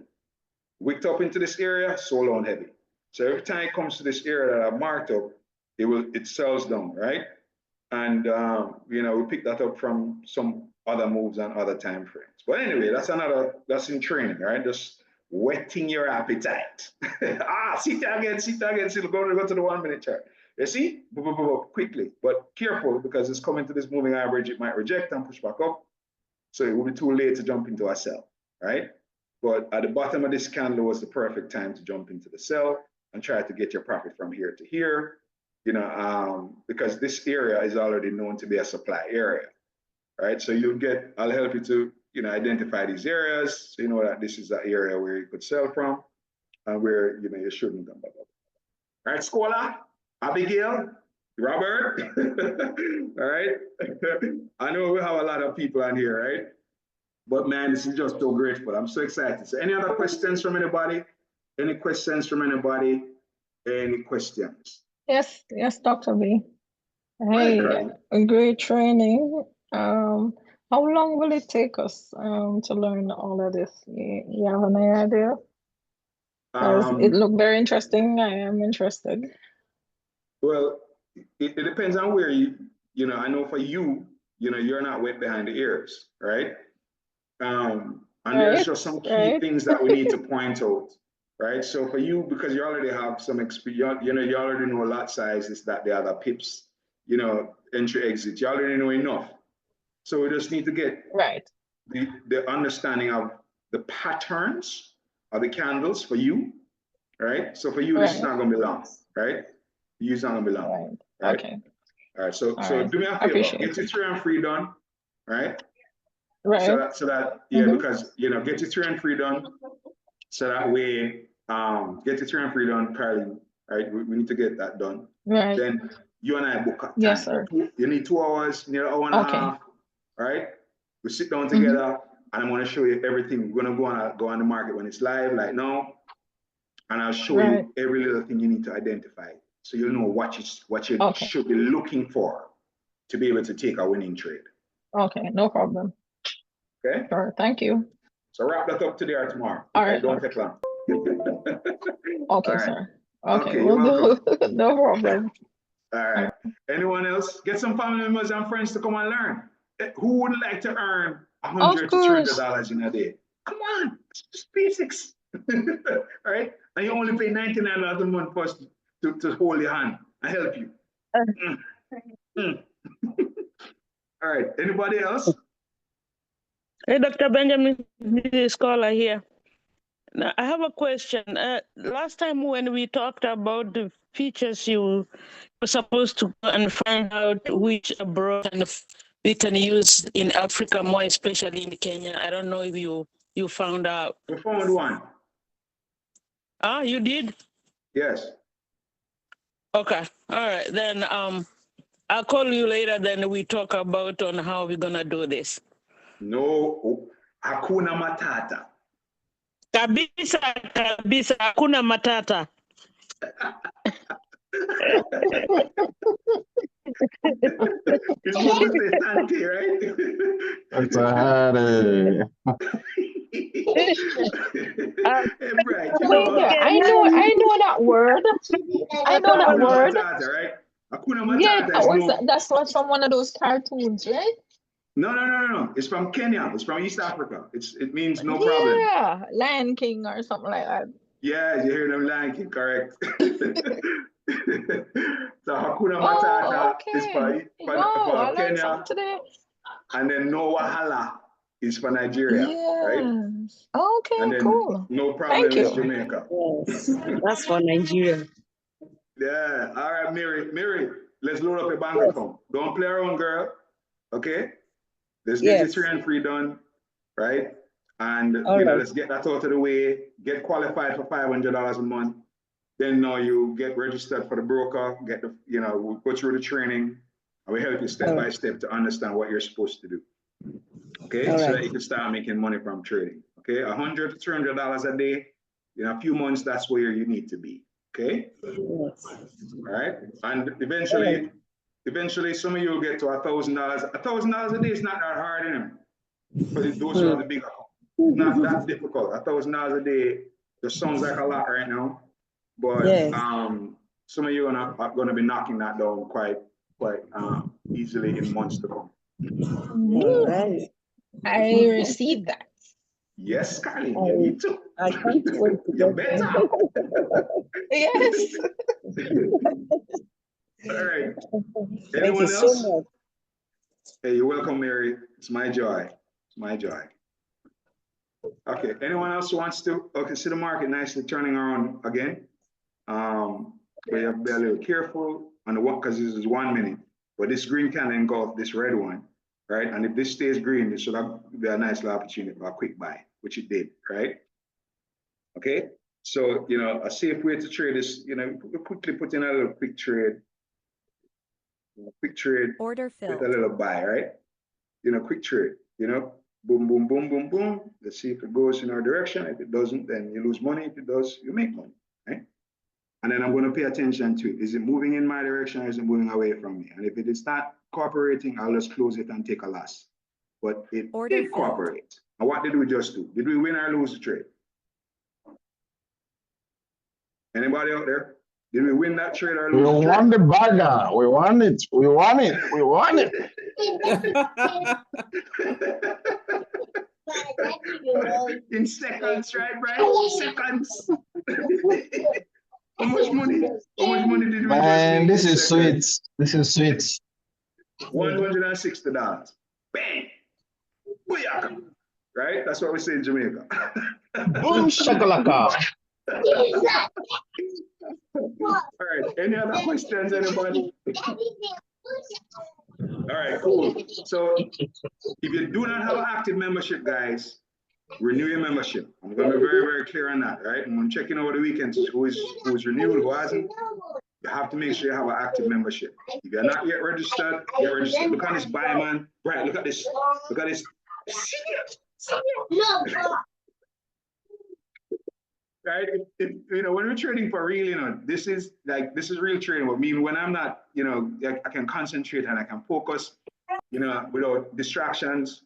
Wicked up into this area, sold down heavy. So every time it comes to this area that I've marked up, it sells down, right? And you know, we picked that up from some other moves and other time frames. But anyway, that's in training, right? Just whetting your appetite. Sit again, go to the 1 minute chart. You see, quickly, but careful because it's coming to this moving average, it might reject and push back up. So it will be too late to jump into a sell, right? But at the bottom of this candle was the perfect time to jump into the sell and try to get your profit from here to here, you know, because this area is already known to be a supply area, right? So I'll help you to, you know, identify these areas, so you know that this is the area where you could sell from and where, you know, you shouldn't. All right, Scola, Abigail, Robert, all right? I know we have a lot of people on here, right? But man, this is just so grateful. I'm so excited. So any other questions from anybody? Any questions from anybody? Any questions? Yes, Dr. B. Hey, a great training. How long will it take us to learn all of this? You have any idea? It looked very interesting. I am interested. Well, it depends on where you know, I know for you, you know, you're not wet behind the ears, right? And there's just some key things that we need to point out, right? So for you, because you already have some experience, you know, you already know lot size, this, that, the other pips, you know, entry, exit, you already know enough. So we just need to get the understanding of the patterns of the candles for you, right? So for you, this is not going to be long, right? It's not going to be long, right? Okay. All right, so do me a favor, get your 3 and 3 done, right? Right. So that because you know, get your 3 and 3 done. So that way, get your 3 and 3 done, Carly. Right, we need to get that done. Right. Then you and I book up time. Yes, sir. You need 2 hours, you need an hour and a half. Right? We sit down together, and I'm going to show you everything. We're going to go on the market when it's live, like now, and I'll show you every little thing you need to identify, so you'll know what you should be looking for to be able to take a winning trade. Okay, no problem. Okay. Sure. Thank you. So wrap that up today or tomorrow. All right. Don't take long. Okay, sir. Okay, you're welcome. No problem. All right. Anyone else? Get some family members and friends to come and learn. Who would like to earn $100 to $300 in a day? Come on, it's just basics. All right, and you only pay $99 a month for us to hold your hand and help you. All right. Anybody else? Hey, Dr. Benjamin, this is Scholar here. Now, I have a question. Last time when we talked about the features you were supposed to go and find out which abroad and we can use in Africa, more especially in Kenya. I don't know if you found out. We found one. Ah, you did? Yes. Okay. All right. Then I'll call you later. Then we talk about on how we're gonna do this. No, hakuna matata. Kabisa, hakuna matata. It's supposed to say Santi, right? That's a Harry. Hey, Bright, you Wait know, there. I know that word. I know that word. Matata, right? Hakuna matata. Yeah, that's what's from one of those cartoons, right? No. It's from Kenya. It's from East Africa. It means no problem. Yeah, Lion King or something like that. Yeah, you hear them Lion King, correct? So Hakuna Matata is for Kenya, and then No Wahala is for Nigeria, right? Okay, and then cool. No Problem is Jamaica. Yes, that's for Nigeria. Yeah, all right, Mary, let's load up a bank account. Don't play around, girl. Okay? Let's get your 3 and 3 done, right? And let's get that out of the way, get qualified for $500 a month. Then now you get registered for the broker, get the, we'll go through the training, and we help you step by step to understand what you're supposed to do. Okay, so that you can start making money from trading. Okay, $100 to $300 a day. In a few months, that's where you need to be. Okay. All right, and eventually, some of you will get to $1,000. $1,000 a day is not that hard, you know. For those who have the big account, not that difficult. $1,000 a day just sounds like a lot right now, but some of you are going to be knocking that down quite easily in months to come. All right. I received that. Yes, Carly, you need to. I can't wait to You get better. Yes. All right. Thank Anyone you else? so much. Hey, you're welcome, Mary. It's my joy. It's my joy. Okay. Anyone else who wants to? Okay, see the market nicely turning around again. But you have to be a little careful on the one because this is 1 minute. But this green can engulf this red one, right? And if this stays green, this should be a nice little opportunity for a quick buy, which it did, right? Okay. So, you know, a safe way to trade is, you know, quickly put in a little quick trade. Order with a filled. little buy, right? You know, quick trade, you know, boom, boom, boom, boom, boom. Let's see if it goes in our direction. If it doesn't, then you lose money. If it does, you make money, right? And then I'm going to pay attention to it. Is it moving in my direction or is it moving away from me? And if it is not cooperating, I'll just close it and take a loss. But it Order did filled. cooperate. And what did we just do? Did we win or lose the trade? Anybody out there? Did we win that trade or We lose the trade? won the bagger. We won it. We won it. We won it. In seconds, right, Brian? Seconds. How much money? How much money did we Man, just this make? is sweet. This is sweet. $160. Bang! Booyaka! Right? That's what we say in Jamaica. Boom shakalaka. All right. Any other questions, anybody? All right, cool. So if you do not have an active membership, guys, renew your membership. I'm going to be very, very clear on that, right? And when checking over the weekends, who's renewed, who hasn't, you have to make sure you have an active membership. If you're not yet registered, get registered. Look at this buy, man. Right, look at this. Look at this. Right? If, you know, when we're trading for real, you know, this is real trading. I mean, when I'm not, you know, I can concentrate and I can focus, you know, without distractions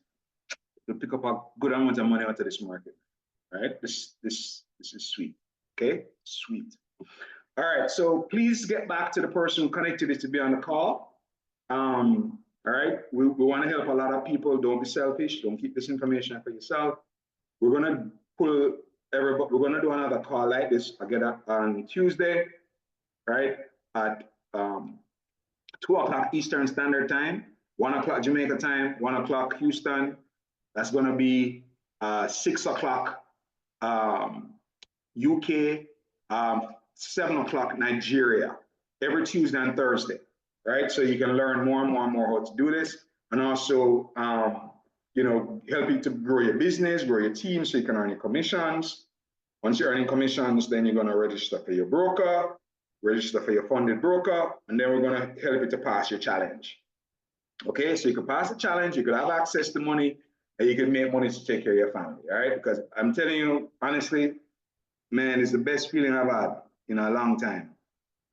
to pick up a good amount of money out of this market. Right? This is sweet. Okay? Sweet. All right. So please get back to the person who connected it to be on the call. All right. We want to help a lot of people. Don't be selfish. Don't keep this information for yourself. We're going to pull everybody. We're going to do another call like this again on Tuesday, right? At 2 o'clock Eastern Standard Time, 1 o'clock Jamaica time, 1 o'clock Houston. That's going to be 6 o'clock UK, 7 o'clock Nigeria, every Tuesday and Thursday, right? So you can learn more and more and more how to do this, and also, you know, help you to grow your business, grow your team, so you can earn your commissions. Once you're earning commissions, then you're going to register for your broker, register for your funded broker, and then we're going to help you to pass your challenge. Okay, so you can pass the challenge, you could have access to money, and you can make money to take care of your family, all right? Because I'm telling you, honestly, man, it's the best feeling I've had in a long time,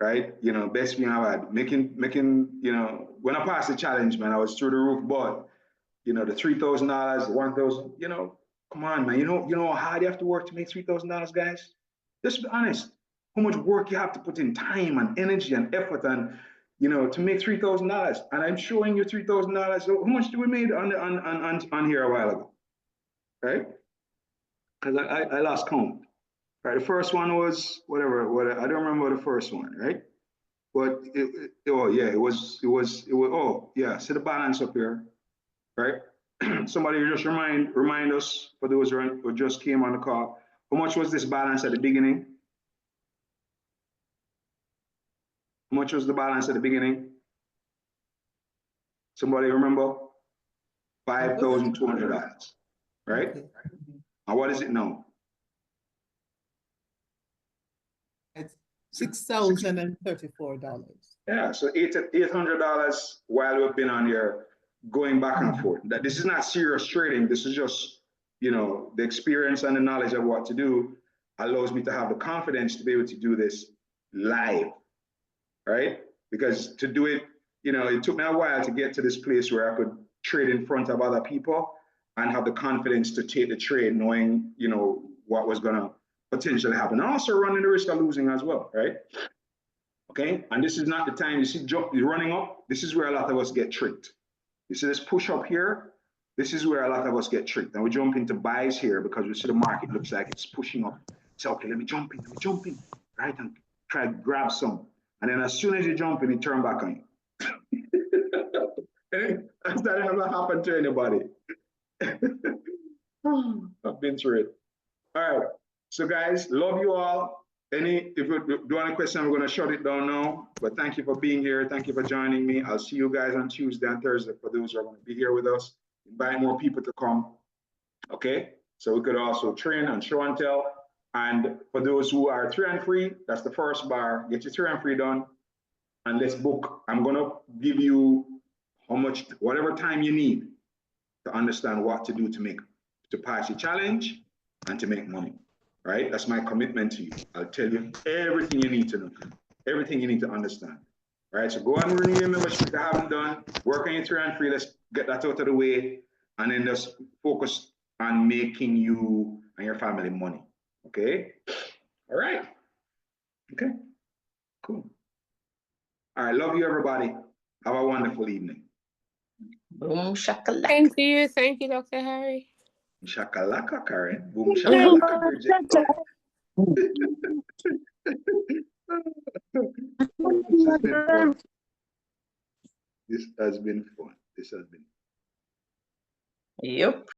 right? You know, best feeling I've had. Making, you know, when I passed the challenge, man, I was through the roof, but, you know, the $3,000, the $1,000, you know, come on, man. You know how hard you have to work to make $3,000, guys? Just be honest. How much work you have to put in time and energy and effort and, you know, to make $3,000. And I'm showing you $3,000. So how much did we made on here a while ago, right? Because I lost count. Right, the first one was whatever. I don't remember the first one, right? But it was. Oh yeah, see the balance up here, right? Somebody just remind us, for those who just came on the call, how much was this balance at the beginning? How much was the balance at the beginning? Somebody remember? $5,200, right? Okay. And what is it now? It's $6,034. Yeah, so $800 while we've been on here going back and forth. That this is not serious trading. This is just, you know, the experience and the knowledge of what to do allows me to have the confidence to be able to do this live, right? Because to do it, you know, it took me a while to get to this place where I could trade in front of other people and have the confidence to take the trade, knowing, you know, what was gonna potentially happen. And also running the risk of losing as well, right? Okay, and this is not the time, you see running up, this is where a lot of us get tricked. You see this push up here, this is where a lot of us get tricked. And we jump into buys here because we see the market looks like it's pushing up. So, okay, let me jump in, right? And try to grab some. And then as soon as you jump in, it turn back on you. Has that ever happened to anybody? I've been through it. All right, so guys, love you all. If you do any question, I'm going to shut it down now. But thank you for being here. Thank you for joining me. I'll see you guys on Tuesday and Thursday for those who are going to be here with us. Invite more people to come. Okay, so we could also train and show and tell. And for those who are 3 and free, that's the first bar. Get your 3 and free done, and let's book. I'm going to give you whatever time you need to understand what to do to pass your challenge and to make money. Right? That's my commitment to you. I'll tell you everything you need to know, everything you need to understand. Right? So go and renew your membership if you haven't done. Work on your 3 and free. Let's get that out of the way, and then just focus on making you and your family money. Okay? All right. Okay. Cool. All right. Love you, everybody. Have a wonderful evening. Boom shakalaka. Thank you, Dr. Harry. Shakalaka, Karen. Boom shakalaka, Bridget. This has been fun. Yep.